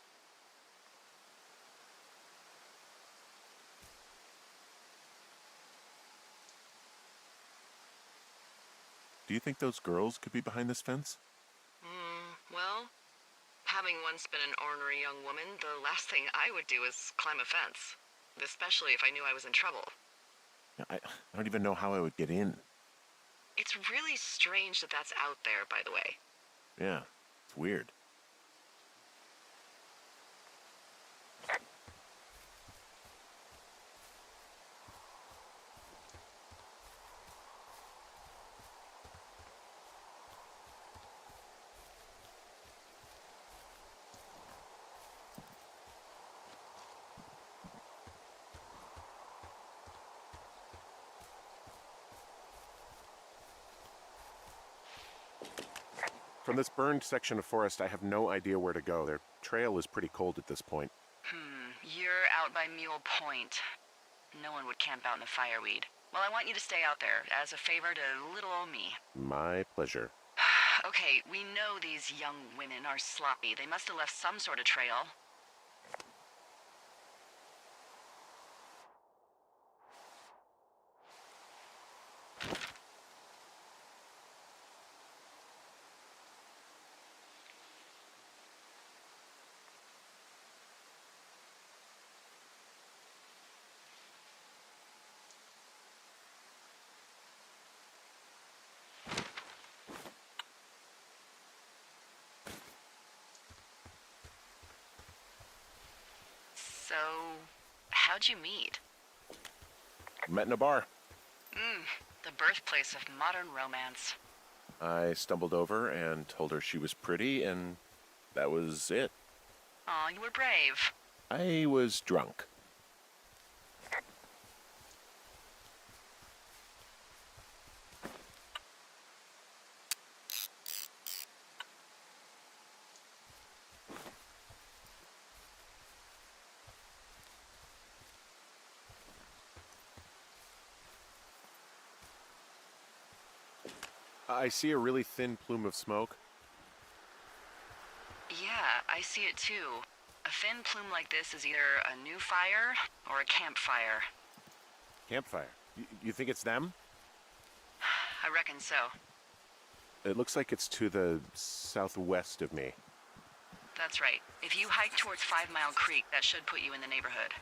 [SPEAKER 2] Do you think those girls could be behind this fence?
[SPEAKER 1] Well, having once been an ornery young woman, the last thing I would do is climb a fence. Especially if I knew I was in trouble.
[SPEAKER 2] I don't even know how I would get in.
[SPEAKER 1] It's really strange that that's out there, by the way.
[SPEAKER 2] Yeah, it's weird. From this burned section of forest, I have no idea where to go. Their trail is pretty cold at this point.
[SPEAKER 1] You're out by Mule Point. No one would camp out in the fireweed. Well, I want you to stay out there, as a favor to little old me.
[SPEAKER 2] My pleasure.
[SPEAKER 1] Okay, we know these young women are sloppy. They must have left some sort of trail. So, how'd you meet?
[SPEAKER 2] Met in a bar.
[SPEAKER 1] The birthplace of modern romance.
[SPEAKER 2] I stumbled over and told her she was pretty, and that was it.
[SPEAKER 1] Aw, you were brave.
[SPEAKER 2] I was drunk. I see a really thin plume of smoke.
[SPEAKER 1] Yeah, I see it too. A thin plume like this is either a new fire or a campfire.
[SPEAKER 2] Campfire. You think it's them?
[SPEAKER 1] I reckon so.
[SPEAKER 2] It looks like it's to the southwest of me.
[SPEAKER 1] That's right. If you hike towards 5 Mile Creek, that should put you in the neighborhood.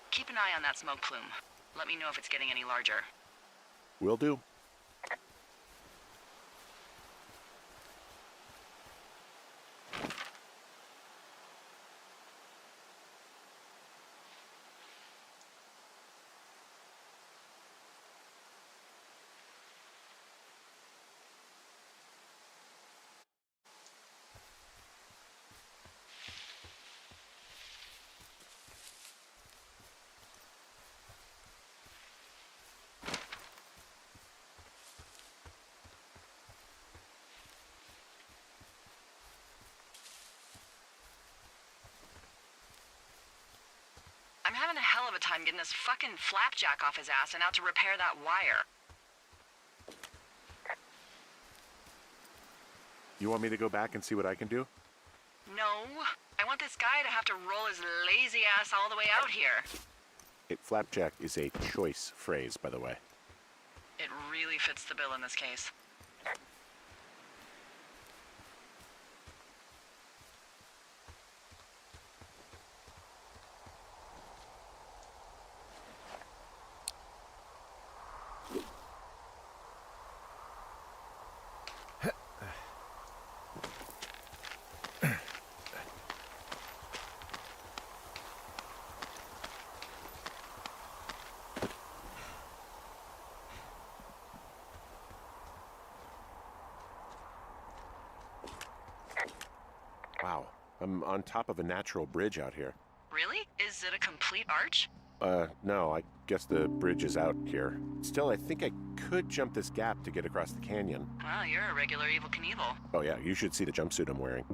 [SPEAKER 1] Keep an eye on that smoke plume. Let me know if it's getting any larger.
[SPEAKER 2] Will do.
[SPEAKER 1] I'm having a hell of a time getting this fucking flapjack off his ass and out to repair that wire.
[SPEAKER 2] You want me to go back and see what I can do?
[SPEAKER 1] No, I want this guy to have to roll his lazy ass all the way out here.
[SPEAKER 2] Flapjack is a choice phrase, by the way.
[SPEAKER 1] It really fits the bill in this case.
[SPEAKER 2] Wow, I'm on top of a natural bridge out here.
[SPEAKER 1] Really? Is it a complete arch?
[SPEAKER 2] No, I guess the bridge is out here. Still, I think I could jump this gap to get across the canyon.
[SPEAKER 1] Well, you're a regular Evel Knievel.
[SPEAKER 2] Oh yeah, you should see the jumpsuit I'm wearing.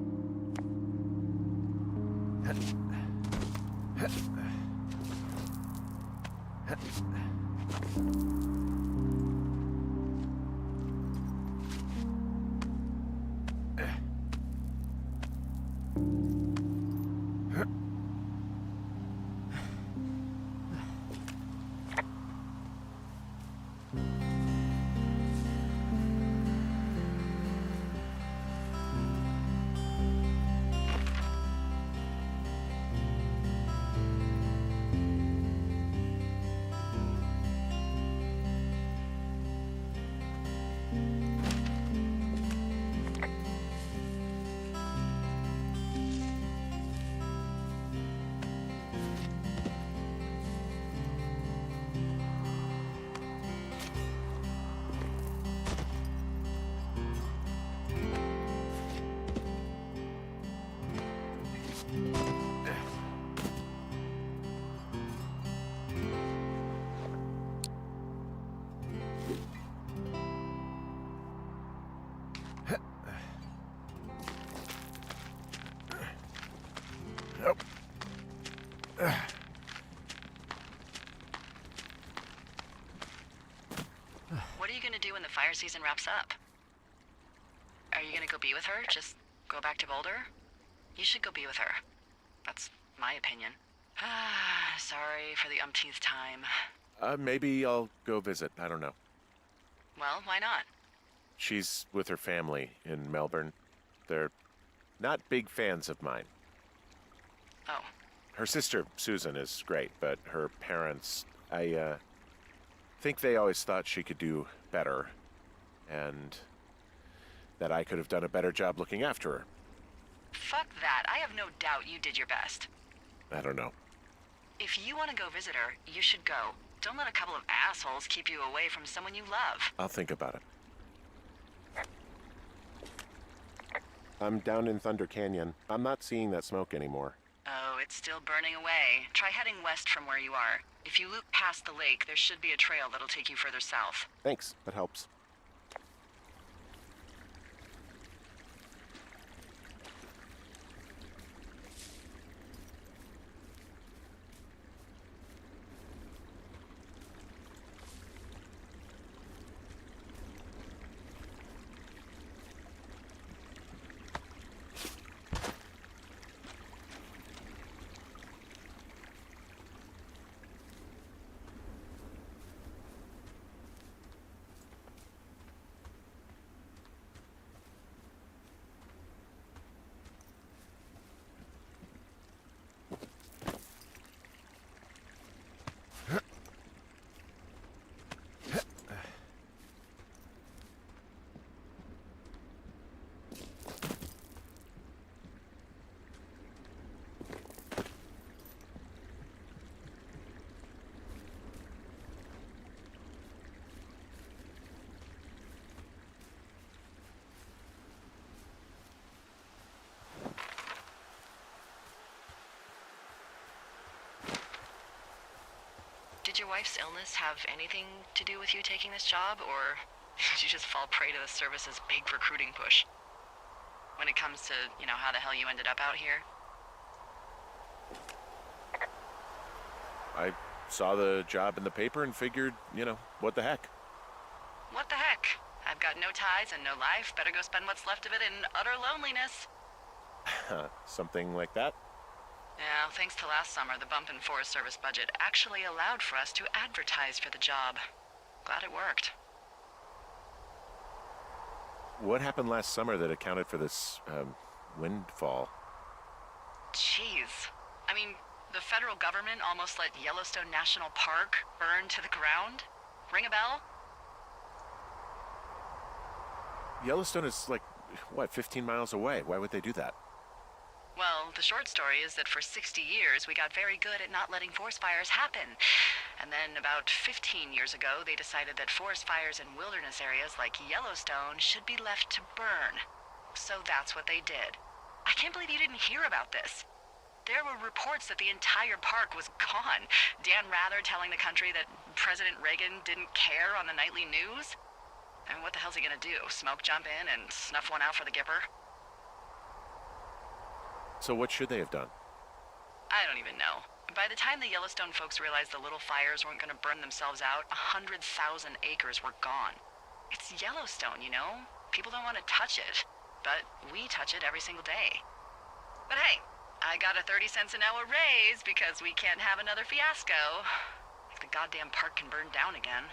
[SPEAKER 2] Nope.
[SPEAKER 1] What are you gonna do when the fire season wraps up? Are you gonna go be with her? Just go back to Boulder? You should go be with her. That's my opinion. Sorry for the umpteenth time.
[SPEAKER 2] Maybe I'll go visit. I don't know.
[SPEAKER 1] Well, why not?
[SPEAKER 2] She's with her family in Melbourne. They're not big fans of mine.
[SPEAKER 1] Oh,
[SPEAKER 2] Her sister, Susan, is great, but her parents, I think they always thought she could do better, and that I could have done a better job looking after her.
[SPEAKER 1] fuck that. I have no doubt you did your best.
[SPEAKER 2] I don't know.
[SPEAKER 1] If you want to go visit her, you should go. Don't let a couple of assholes keep you away from someone you love.
[SPEAKER 2] I'll think about it. I'm down in Thunder Canyon. I'm not seeing that smoke anymore.
[SPEAKER 1] Oh, it's still burning away. Try heading west from where you are. If you loop past the lake, there should be a trail that'll take you further south.
[SPEAKER 2] Thanks, that helps.
[SPEAKER 1] Did your wife's illness have anything to do with you taking this job, or did you just fall prey to the service's big recruiting push? When it comes to, how the hell you ended up out here?
[SPEAKER 2] I saw the job in the paper and figured, what the heck?
[SPEAKER 1] What the heck? I've got no ties and no life. Better go spend what's left of it in utter loneliness.
[SPEAKER 2] Something like that?
[SPEAKER 1] Yeah, thanks to last summer, the bump in Forest Service budget actually allowed for us to advertise for the job. Glad it worked.
[SPEAKER 2] What happened last summer that accounted for this, windfall?
[SPEAKER 1] Jeez. I mean, the federal government almost let Yellowstone National Park burn to the ground? Ring a bell?
[SPEAKER 2] Yellowstone is 15 miles away. Why would they do that?
[SPEAKER 1] Well, the short story is that for 60 years, we got very good at not letting forest fires happen. And then about 15 years ago, they decided that forest fires in wilderness areas like Yellowstone should be left to burn. So that's what they did. I can't believe you didn't hear about this. There were reports that the entire park was gone. Dan Rather telling the country that President Reagan didn't care on the nightly news. I mean, what the hell's he gonna do? Smoke jump in and snuff one out for the Gipper?
[SPEAKER 2] So what should they have done?
[SPEAKER 1] I don't even know. By the time the Yellowstone folks realized the little fires weren't going to burn themselves out, 100,000 acres were gone. It's Yellowstone, you know? People don't want to touch it. But we touch it every single day. But hey, I got a 30 cents an hour raise because we can't have another fiasco. Like the goddamn park can burn down again.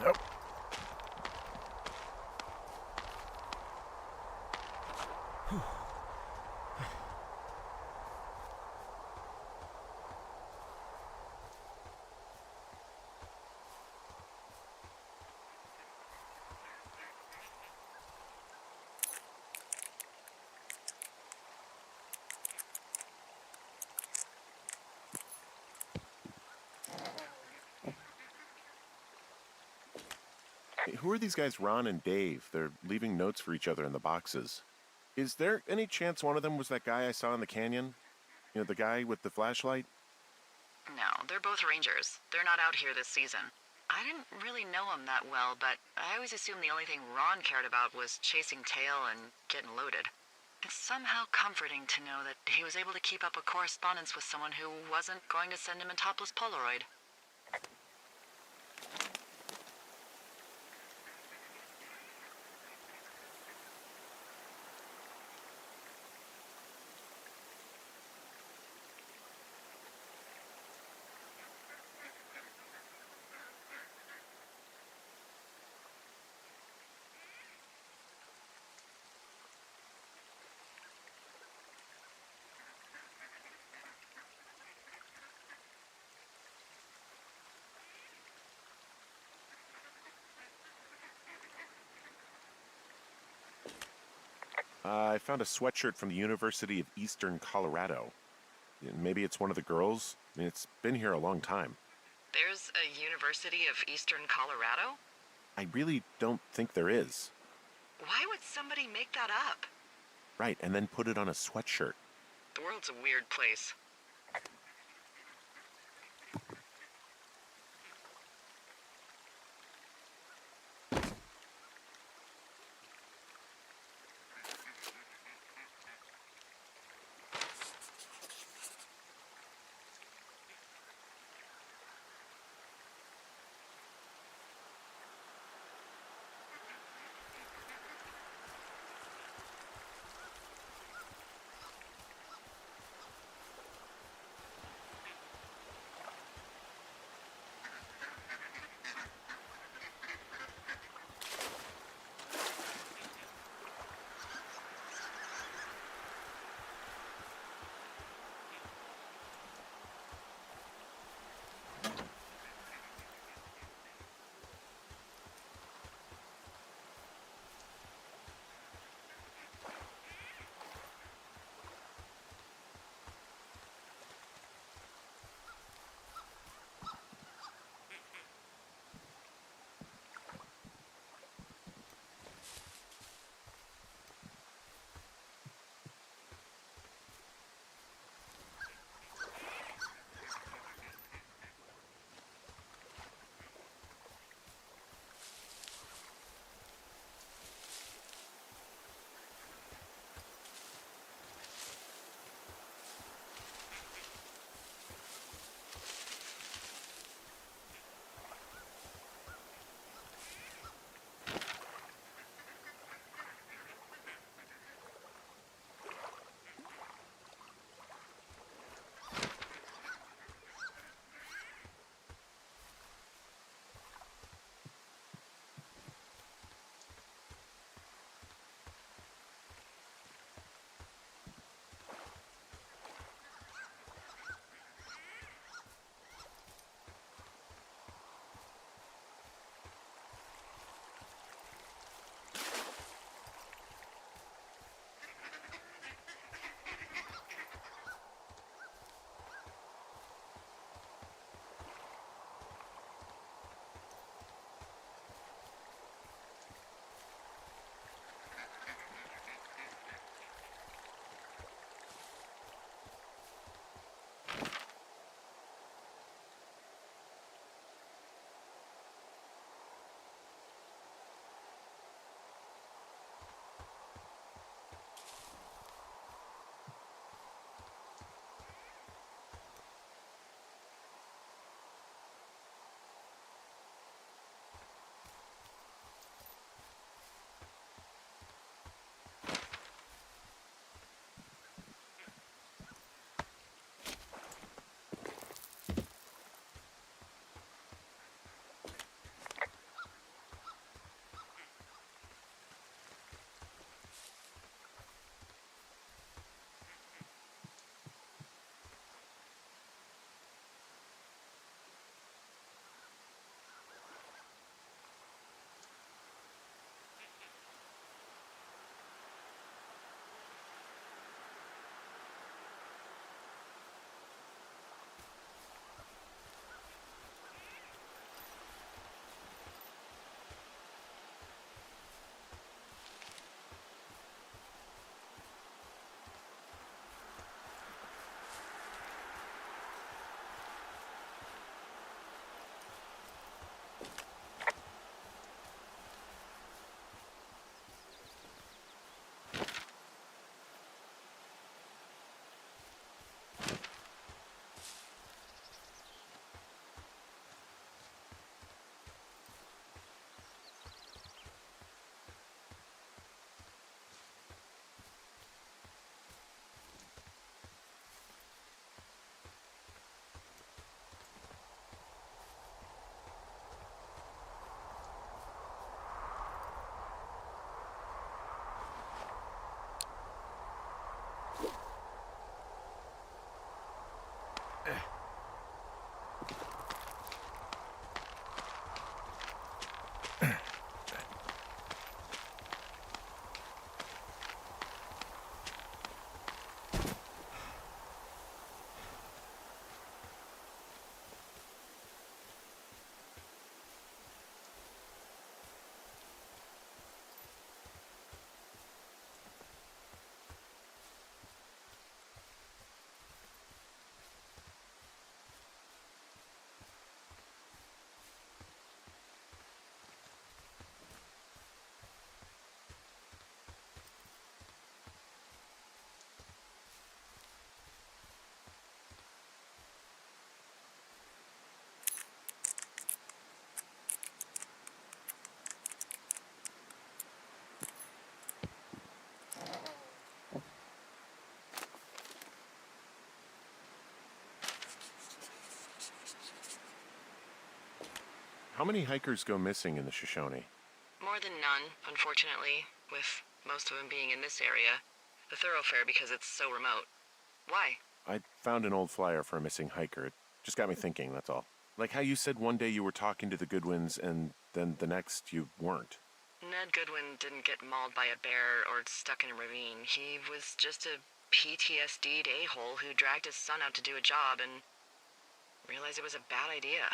[SPEAKER 2] Nope. Hey, who are these guys, Ron and Dave? They're leaving notes for each other in the boxes. Is there any chance one of them was that guy I saw in the canyon? You know, the guy with the flashlight?
[SPEAKER 1] No, they're both rangers. They're not out here this season. I didn't really know him that well, but I always assumed the only thing Ron cared about was chasing tail and getting loaded. It's somehow comforting to know that he was able to keep up a correspondence with someone who wasn't going to send him a topless Polaroid.
[SPEAKER 2] I found a sweatshirt from the University of Eastern Colorado. Maybe it's one of the girls? I mean, it's been here a long time.
[SPEAKER 1] There's a University of Eastern Colorado?
[SPEAKER 2] I really don't think there is.
[SPEAKER 1] Why would somebody make that up?
[SPEAKER 2] Right, and then put it on a sweatshirt.
[SPEAKER 1] The world's a weird place.
[SPEAKER 2] How many hikers go missing in the Shoshone?
[SPEAKER 1] More than none, unfortunately, with most of them being in this area. The thoroughfare because it's so remote. Why?
[SPEAKER 2] I found an old flyer for a missing hiker. It just got me thinking, that's all. Like how you said one day you were talking to the Goodwins and then the next you weren't.
[SPEAKER 1] Ned Goodwin didn't get mauled by a bear or stuck in a ravine. He was just a PTSD'd a-hole who dragged his son out to do a job and realized it was a bad idea.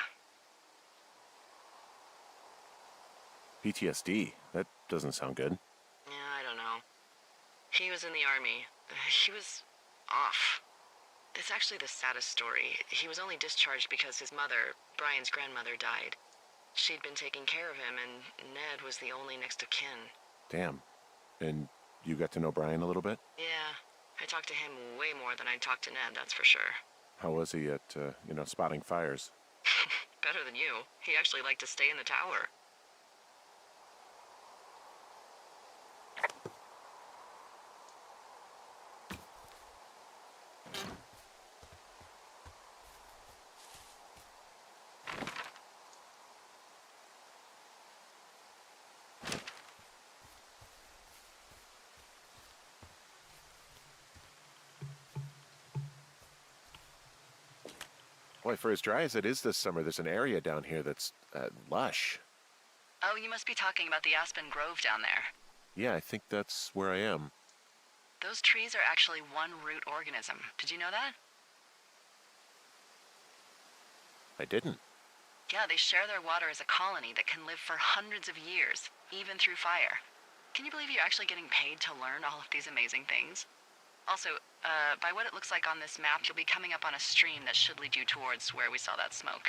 [SPEAKER 2] PTSD? That doesn't sound good.
[SPEAKER 1] Yeah, I don't know. He was in the army. He was off. It's actually the saddest story. He was only discharged because his mother, Brian's grandmother, died. She'd been taking care of him, and Ned was the only next of kin.
[SPEAKER 2] Damn. And you got to know Brian a little bit?
[SPEAKER 1] Yeah, I talked to him way more than I talked to Ned, that's for sure.
[SPEAKER 2] How was he at, spotting fires?
[SPEAKER 1] Better than you. He actually liked to stay in the tower.
[SPEAKER 2] Boy, for as dry as it is this summer, there's an area down here that's lush.
[SPEAKER 1] Oh, you must be talking about the Aspen Grove down there.
[SPEAKER 2] Yeah, I think that's where I am.
[SPEAKER 1] Those trees are actually one root organism. Did you know that?
[SPEAKER 2] I didn't.
[SPEAKER 1] Yeah, they share their water as a colony that can live for hundreds of years, even through fire. Can you believe you're actually getting paid to learn all of these amazing things? Also, by what it looks like on this map, you'll be coming up on a stream that should lead you towards where we saw that smoke.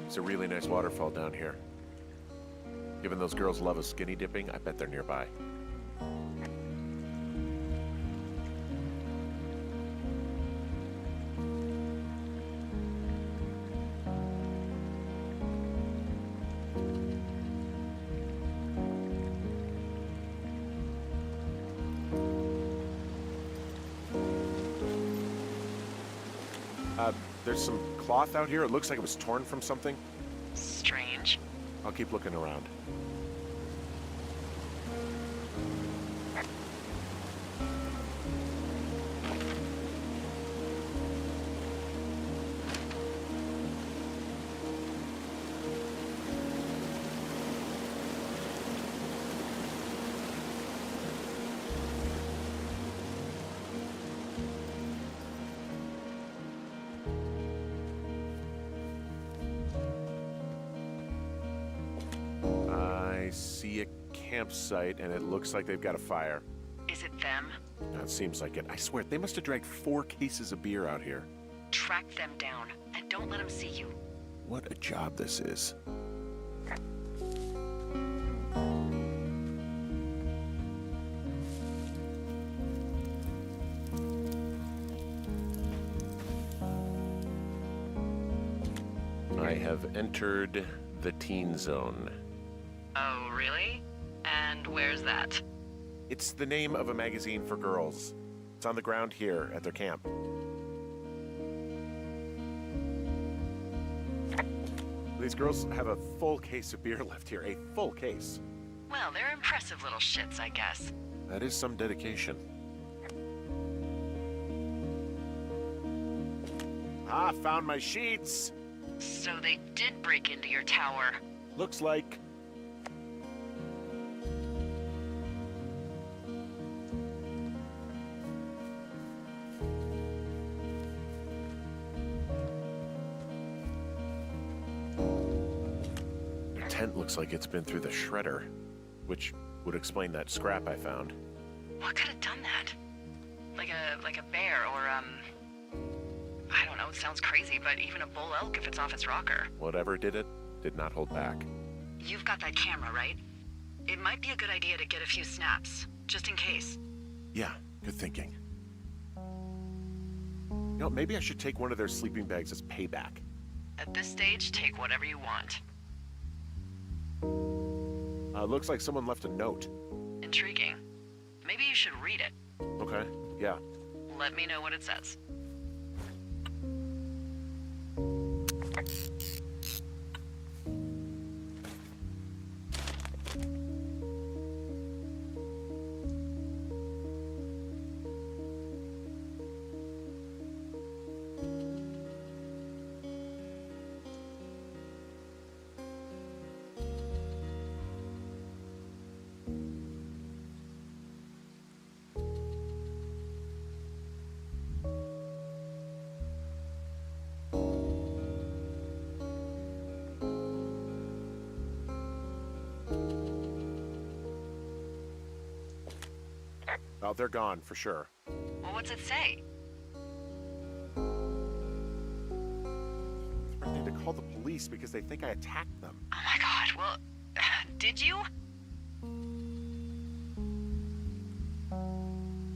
[SPEAKER 2] It's a really nice waterfall down here. Given those girls love a skinny dipping, I bet they're nearby. There's some cloth out here. It looks like it was torn from something.
[SPEAKER 1] Strange.
[SPEAKER 2] I'll keep looking around. See a campsite, and it looks like they've got a fire.
[SPEAKER 1] Is it them?
[SPEAKER 2] That seems like it. I swear, they must have dragged 4 cases of beer out here.
[SPEAKER 1] Track them down, and don't let them see you.
[SPEAKER 2] What a job this is. I have entered the teen zone.
[SPEAKER 1] Oh, really? And where's that?
[SPEAKER 2] It's the name of a magazine for girls. It's on the ground here at their camp. These girls have a full case of beer left here. A full case.
[SPEAKER 1] Well, they're impressive little shits, I guess.
[SPEAKER 2] That is some dedication. Ah, found my sheets.
[SPEAKER 1] So they did break into your tower.
[SPEAKER 2] Looks like... tent looks like it's been through the shredder, which would explain that scrap I found.
[SPEAKER 1] What could have done that? Like a bear or, I don't know, it sounds crazy, but even a bull elk if it's off its rocker.
[SPEAKER 2] Whatever did it, did not hold back.
[SPEAKER 1] You've got that camera, right? It might be a good idea to get a few snaps, just in case.
[SPEAKER 2] Yeah, good thinking. You know, maybe I should take one of their sleeping bags as payback.
[SPEAKER 1] At this stage, take whatever you want.
[SPEAKER 2] Looks like someone left a note.
[SPEAKER 1] Intriguing. Maybe you should read it.
[SPEAKER 2] Okay, yeah.
[SPEAKER 1] Let me know what it says.
[SPEAKER 2] Oh, they're gone, for sure.
[SPEAKER 1] Well, what's it say?
[SPEAKER 2] Threatening to call the police because they think I attacked them.
[SPEAKER 1] Oh my god, well, did you?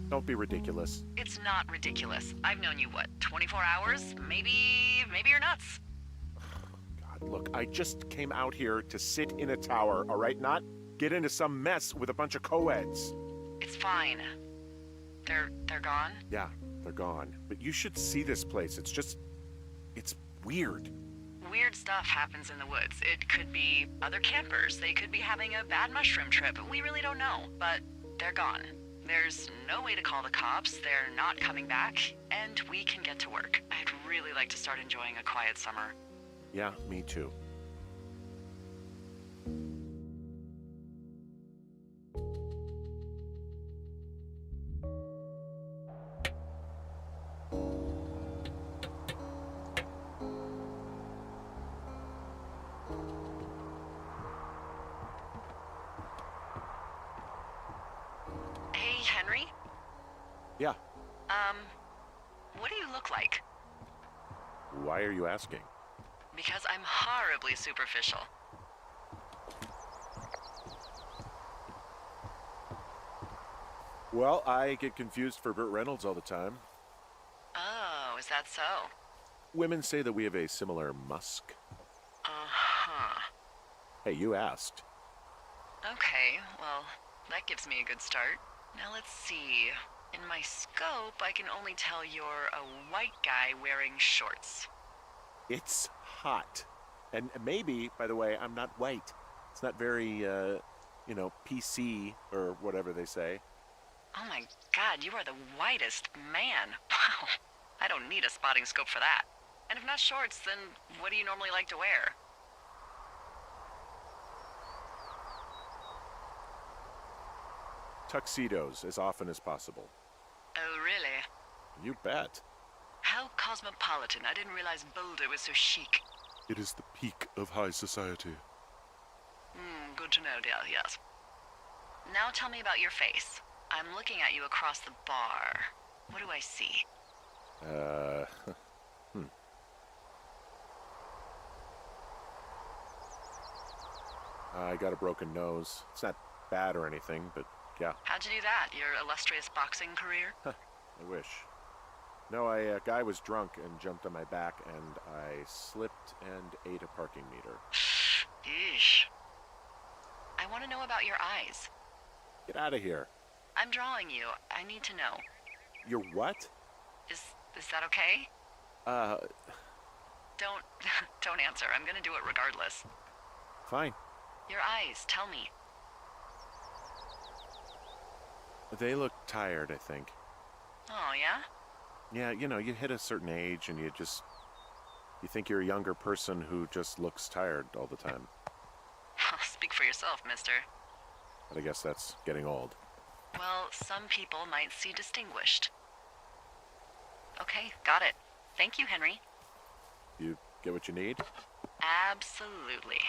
[SPEAKER 2] Don't be ridiculous.
[SPEAKER 1] It's not ridiculous. I've known you, what, 24 hours? Maybe you're nuts.
[SPEAKER 2] God, look, I just came out here to sit in a tower, all right? Not get into some mess with a bunch of co-eds.
[SPEAKER 1] It's fine. They're gone?
[SPEAKER 2] Yeah, they're gone. But you should see this place. It's weird.
[SPEAKER 1] Weird stuff happens in the woods. It could be other campers. They could be having a bad mushroom trip. We really don't know. But they're gone. There's no way to call the cops. They're not coming back. And we can get to work. I'd really like to start enjoying a quiet summer.
[SPEAKER 2] Yeah, me too.
[SPEAKER 1] Hey, Henry?
[SPEAKER 2] Yeah,
[SPEAKER 1] What do you look like?
[SPEAKER 2] why are you asking?
[SPEAKER 1] Because I'm horribly superficial.
[SPEAKER 2] Well, I get confused for Burt Reynolds all the time.
[SPEAKER 1] Oh, is that so?
[SPEAKER 2] Women say that we have a similar musk.
[SPEAKER 1] Uh-huh.
[SPEAKER 2] Hey, you asked.
[SPEAKER 1] Okay, well, that gives me a good start. Now let's see. In my scope, I can only tell you're a white guy wearing shorts.
[SPEAKER 2] It's hot. And maybe, by the way, I'm not white. It's not very, PC or whatever they say.
[SPEAKER 1] Oh my god, you are the whitest man. Wow. I don't need a spotting scope for that. And if not shorts, then what do you normally like to wear?
[SPEAKER 2] Tuxedos as often as possible.
[SPEAKER 1] Oh, really?
[SPEAKER 2] You bet.
[SPEAKER 1] How cosmopolitan. I didn't realize Boulder was so chic.
[SPEAKER 2] It is the peak of high society.
[SPEAKER 1] Good to know, dear, yes. Now tell me about your face. I'm looking at you across the bar. What do I see?
[SPEAKER 2] I got a broken nose. It's not bad or anything, but yeah,
[SPEAKER 1] How'd you do that? Your illustrious boxing career?
[SPEAKER 2] I wish. No, a guy was drunk and jumped on my back, and I slipped and ate a parking meter.
[SPEAKER 1] Eesh. I want to know about your eyes.
[SPEAKER 2] Get out of here.
[SPEAKER 1] I'm drawing you. I need to know.
[SPEAKER 2] You're what?
[SPEAKER 1] Is that okay? Don't don't answer. I'm gonna do it regardless.
[SPEAKER 2] Fine.
[SPEAKER 1] Your eyes, tell me.
[SPEAKER 2] They look tired, I think.
[SPEAKER 1] Oh, yeah?
[SPEAKER 2] Yeah, you hit a certain age and you think you're a younger person who just looks tired all the time.
[SPEAKER 1] Speak for yourself, mister.
[SPEAKER 2] But I guess that's getting old.
[SPEAKER 1] Well, some people might see distinguished. Okay, got it. Thank you, Henry.
[SPEAKER 2] You get what you need?
[SPEAKER 1] Absolutely.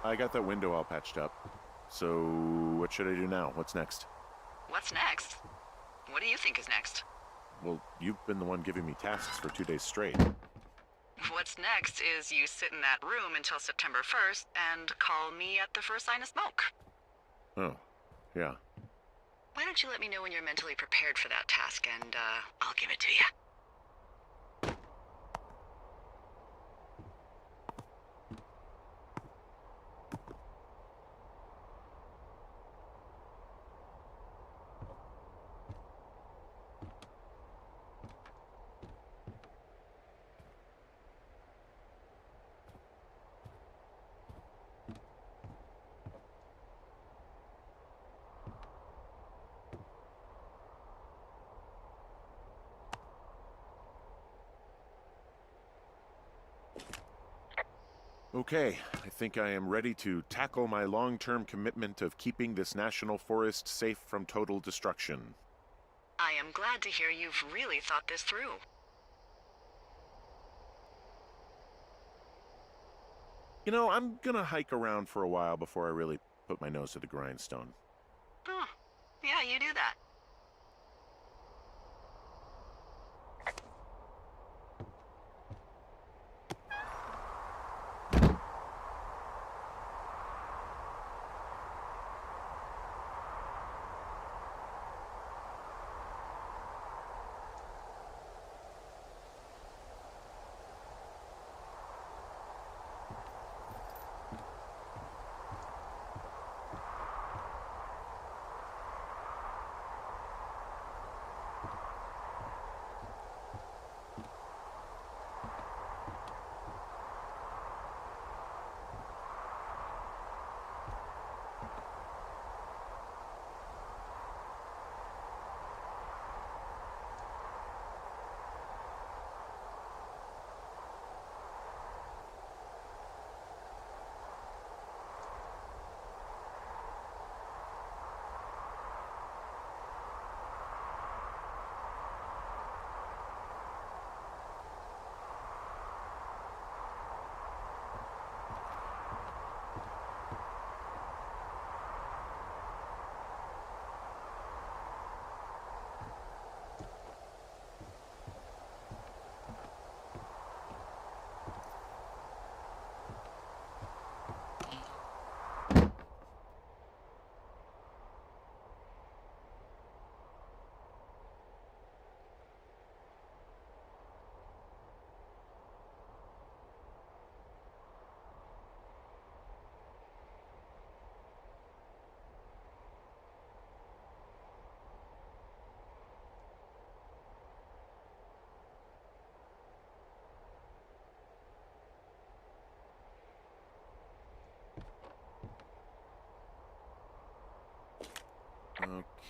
[SPEAKER 2] I got that window all patched up. So, what should I do now? What's next?
[SPEAKER 1] What's next? What do you think is next?
[SPEAKER 2] Well, you've been the one giving me tasks for 2 days straight.
[SPEAKER 1] What's next is you sit in that room until September 1st and call me at the first sign of smoke.
[SPEAKER 2] Oh, yeah.
[SPEAKER 1] Why don't you let me know when you're mentally prepared for that task, and I'll give it to you.
[SPEAKER 2] Okay, I think I am ready to tackle my long-term commitment of keeping this national forest safe from total destruction.
[SPEAKER 1] I am glad to hear you've really thought this through.
[SPEAKER 2] You know, I'm gonna hike around for a while before I really put my nose to the grindstone.
[SPEAKER 1] Oh, yeah, you do that.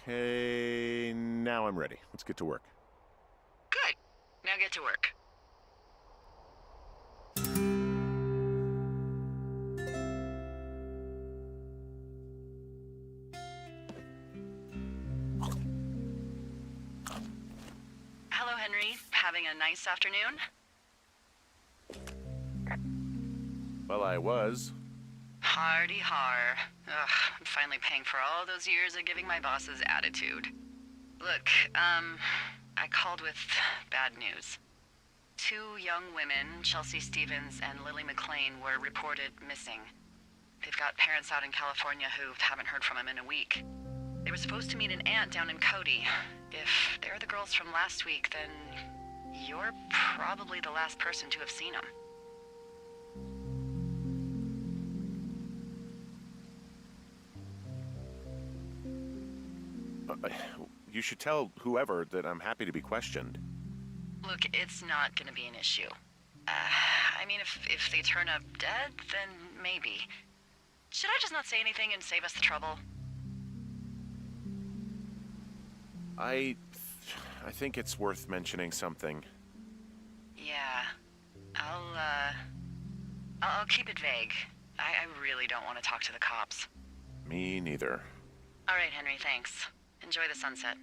[SPEAKER 2] Okay, now I'm ready. Let's get to work.
[SPEAKER 1] Good. Now get to work. Hello, Henry. Having a nice afternoon?
[SPEAKER 2] Well, I was.
[SPEAKER 1] Hardy har. Ugh, I'm finally paying for all those years of giving my bosses attitude. Look, I called with bad news. 2 young women, Chelsea Stevens and Lily McLean, were reported missing. They've got parents out in California who haven't heard from them in a week. They were supposed to meet an aunt down in Cody. If they're the girls from last week, then you're probably the last person to have seen them.
[SPEAKER 2] You should tell whoever that I'm happy to be questioned.
[SPEAKER 1] Look, it's not gonna be an issue. I mean, if they turn up dead, then maybe. Should I just not say anything and save us the trouble?
[SPEAKER 2] I think it's worth mentioning something.
[SPEAKER 1] Yeah. I'll keep it vague. I really don't want to talk to the cops.
[SPEAKER 2] Me neither.
[SPEAKER 1] All right, Henry, thanks. Enjoy the sunset.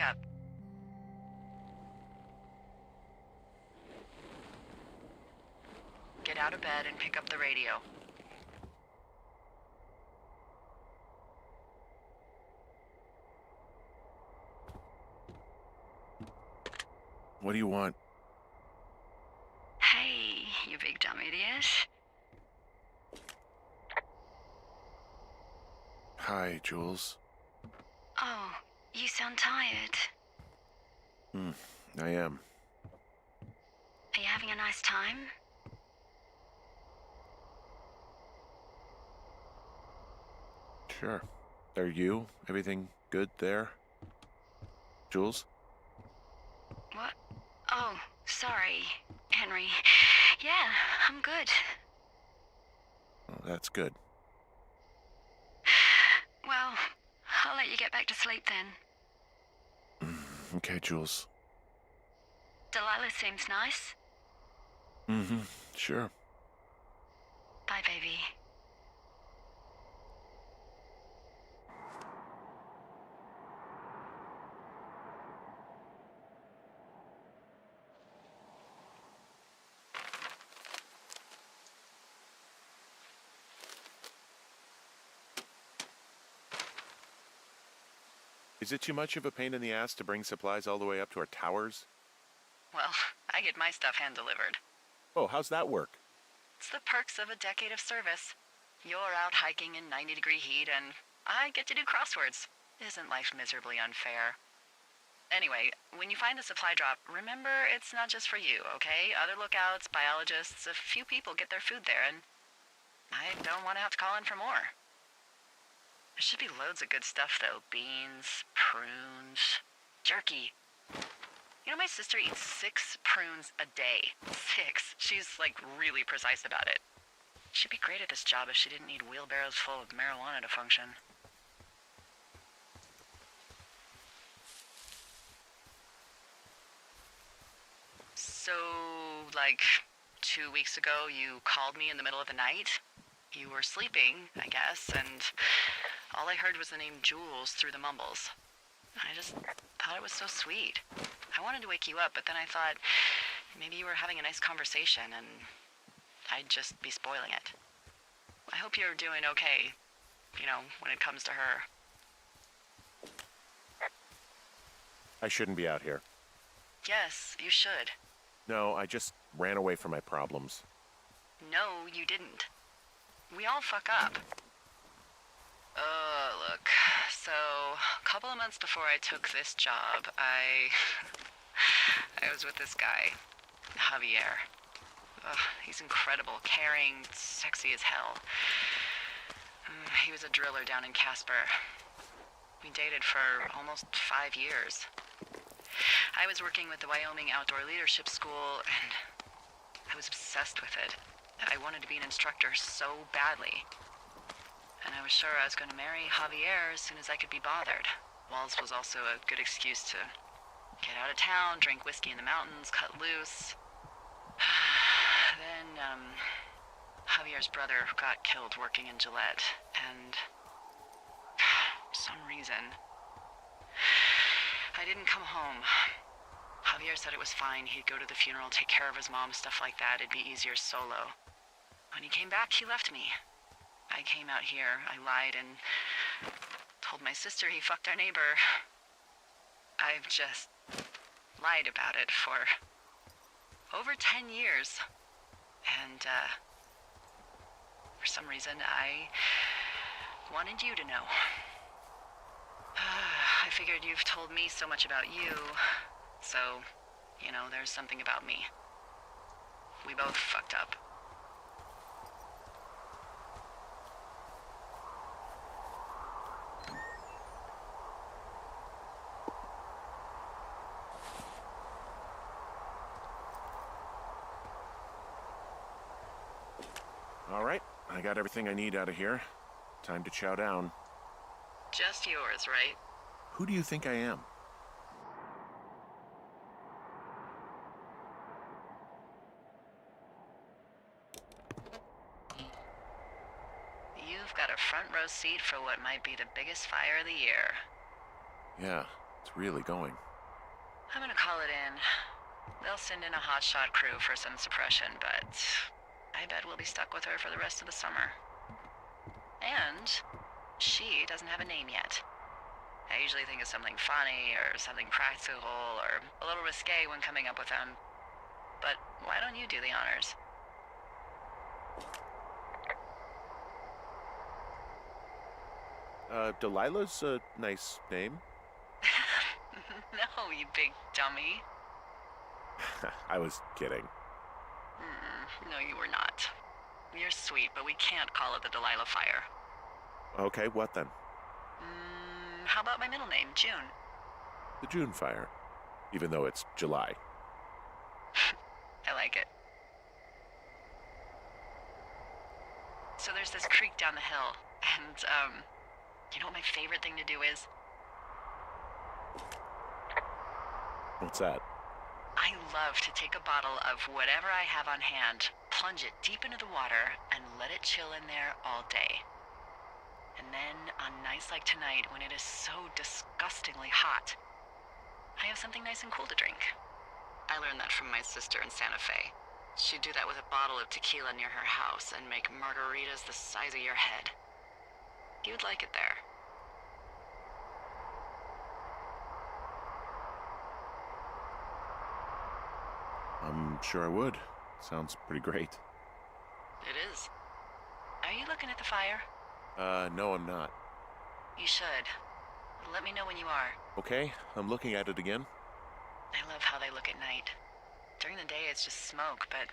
[SPEAKER 1] wake up. Get out of bed and pick up the radio.
[SPEAKER 2] What do you want?
[SPEAKER 1] Hey, you big dumb idiot.
[SPEAKER 2] Hi, Jules.
[SPEAKER 1] Oh, you sound tired.
[SPEAKER 2] I am.
[SPEAKER 1] Are you having a nice time?
[SPEAKER 2] Sure. Are you? Everything good there? Jules?
[SPEAKER 1] What? Oh, sorry, Henry. Yeah, I'm good.
[SPEAKER 2] Oh, that's good.
[SPEAKER 1] Well, I'll let you get back to sleep then.
[SPEAKER 2] Okay, Jules.
[SPEAKER 1] Delilah seems nice.
[SPEAKER 2] Sure.
[SPEAKER 1] Bye, baby.
[SPEAKER 2] Is it too much of a pain in the ass to bring supplies all the way up to our towers?
[SPEAKER 1] Well, I get my stuff hand-delivered.
[SPEAKER 2] Oh, how's that work?
[SPEAKER 1] It's the perks of a decade of service. You're out hiking in 90-degree heat, and I get to do crosswords. Isn't life miserably unfair? Anyway, when you find a supply drop, remember it's not just for you, okay? Other lookouts, biologists, a few people get their food there, and I don't want to have to call in for more. There should be loads of good stuff, though. Beans, prunes, jerky. You know, my sister eats 6 prunes a day. 6. She's, like, really precise about it. She'd be great at this job if she didn't need wheelbarrows full of marijuana to function. So, like, 2 weeks ago, you called me in the middle of the night. You were sleeping, I guess, and all I heard was the name Jules through the mumbles. I just thought it was so sweet. I wanted to wake you up, but then I thought maybe you were having a nice conversation and I'd just be spoiling it. I hope you're doing okay, you know, when it comes to her.
[SPEAKER 2] I shouldn't be out here.
[SPEAKER 1] Yes, you should.
[SPEAKER 2] No, I just ran away from my problems.
[SPEAKER 1] No, you didn't. We all fuck up. Look, so a couple of months before I took this job, I was with this guy, Javier. He's incredible, caring, sexy as hell. He was a driller down in Casper. We dated for almost 5 years. I was working with the Wyoming Outdoor Leadership School, and I was obsessed with it. I wanted to be an instructor so badly. And I was sure I was going to marry Javier as soon as I could be bothered. Walls was also a good excuse to get out of town, drink whiskey in the mountains, cut loose. Then, Javier's brother got killed working in Gillette, and for some reason, I didn't come home. Javier said it was fine. He'd go to the funeral, take care of his mom, stuff like that. It'd be easier solo. When he came back, he left me. I came out here, I lied, and told my sister he fucked our neighbor. I've just lied about it for over 10 years. And, for some reason, I wanted you to know. I figured you've told me so much about you, so, you know, there's something about me. We both fucked up.
[SPEAKER 2] All right, I got everything I need out of here. Time to chow down.
[SPEAKER 1] Just yours, right?
[SPEAKER 2] Who do you think I am?
[SPEAKER 1] You've got a front row seat for what might be the biggest fire of the year.
[SPEAKER 2] Yeah, It's really going.
[SPEAKER 1] I'm gonna call it in. They'll send in a hotshot crew for some suppression, but I bet we'll be stuck with her for the rest of the summer. And she doesn't have a name yet. I usually think of something funny or something practical or a little risque when coming up with them. But why don't you do the honors?
[SPEAKER 2] Delilah's a nice name.
[SPEAKER 1] No, you big dummy.
[SPEAKER 2] I was kidding.
[SPEAKER 1] No, you were not. You're sweet, but we can't call it the Delilah Fire.
[SPEAKER 2] Okay, what then?
[SPEAKER 1] How about my middle name, June?
[SPEAKER 2] The June Fire. Even though it's July.
[SPEAKER 1] I like it. So there's this creek down the hill, and, you know what my favorite thing to do is?
[SPEAKER 2] What's that?
[SPEAKER 1] I love to take a bottle of whatever I have on hand, plunge it deep into the water, and let it chill in there all day. And then, on nights like tonight, when it is so disgustingly hot, I have something nice and cool to drink. I learned that from my sister in Santa Fe. She'd do that with a bottle of tequila near her house and make margaritas the size of your head. You'd like it there.
[SPEAKER 2] I'm sure I would. Sounds pretty great.
[SPEAKER 1] It is. Are you looking at the fire?
[SPEAKER 2] No, I'm not.
[SPEAKER 1] You should. Let me know when you are.
[SPEAKER 2] Okay, I'm looking at it again.
[SPEAKER 1] I love how they look at night. During the day, it's just smoke, but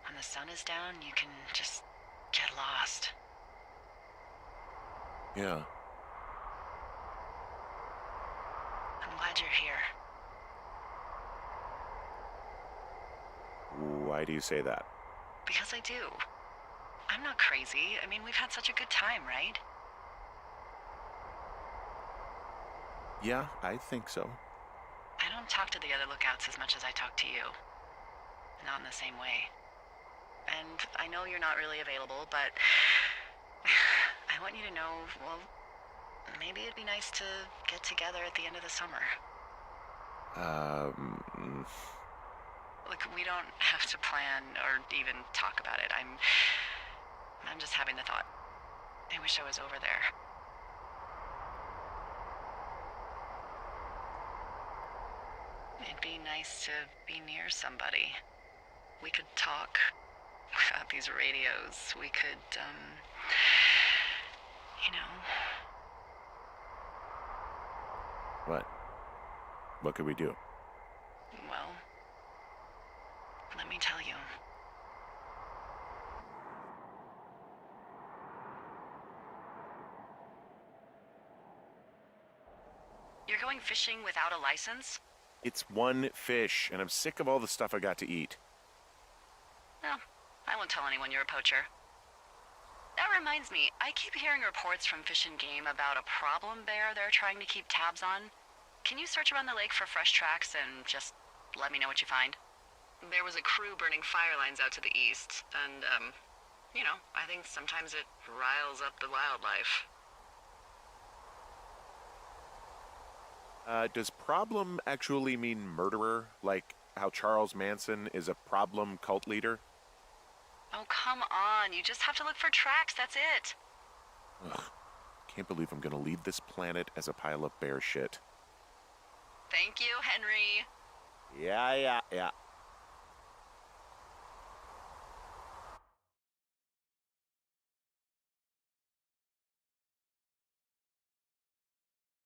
[SPEAKER 1] when the sun is down, you can just get lost.
[SPEAKER 2] Yeah.
[SPEAKER 1] I'm glad you're here.
[SPEAKER 2] Why do you say that?
[SPEAKER 1] Because I do. I'm not crazy. I mean, we've had such a good time, right?
[SPEAKER 2] Yeah, I think so.
[SPEAKER 1] I don't talk to the other lookouts as much as I talk to you. Not in the same way. And I know you're not really available, but I want you to know, well, maybe it'd be nice to get together at the end of the summer. Look, we don't have to plan or even talk about it. I'm just having the thought. I wish I was over there. It'd be nice to be near somebody. We could talk without these radios. We could, you know.
[SPEAKER 2] What? What could we do?
[SPEAKER 1] Well, let me tell you. You're going fishing without a license?
[SPEAKER 2] It's one fish, and I'm sick of all the stuff I got to eat.
[SPEAKER 1] Well, I won't tell anyone you're a poacher. That reminds me, I keep hearing reports from Fish and Game about a problem bear they're trying to keep tabs on. Can you search around the lake for fresh tracks and just let me know what you find? There was a crew burning fire lines out to the east, and, you know, I think sometimes it riles up the wildlife.
[SPEAKER 2] Does problem actually mean murderer? Like how Charles Manson is a problem cult leader?
[SPEAKER 1] Oh, come on. You just have to look for tracks, that's it.
[SPEAKER 2] Ugh. Can't believe I'm gonna leave this planet as a pile of bear shit.
[SPEAKER 1] Thank you, Henry.
[SPEAKER 2] Yeah.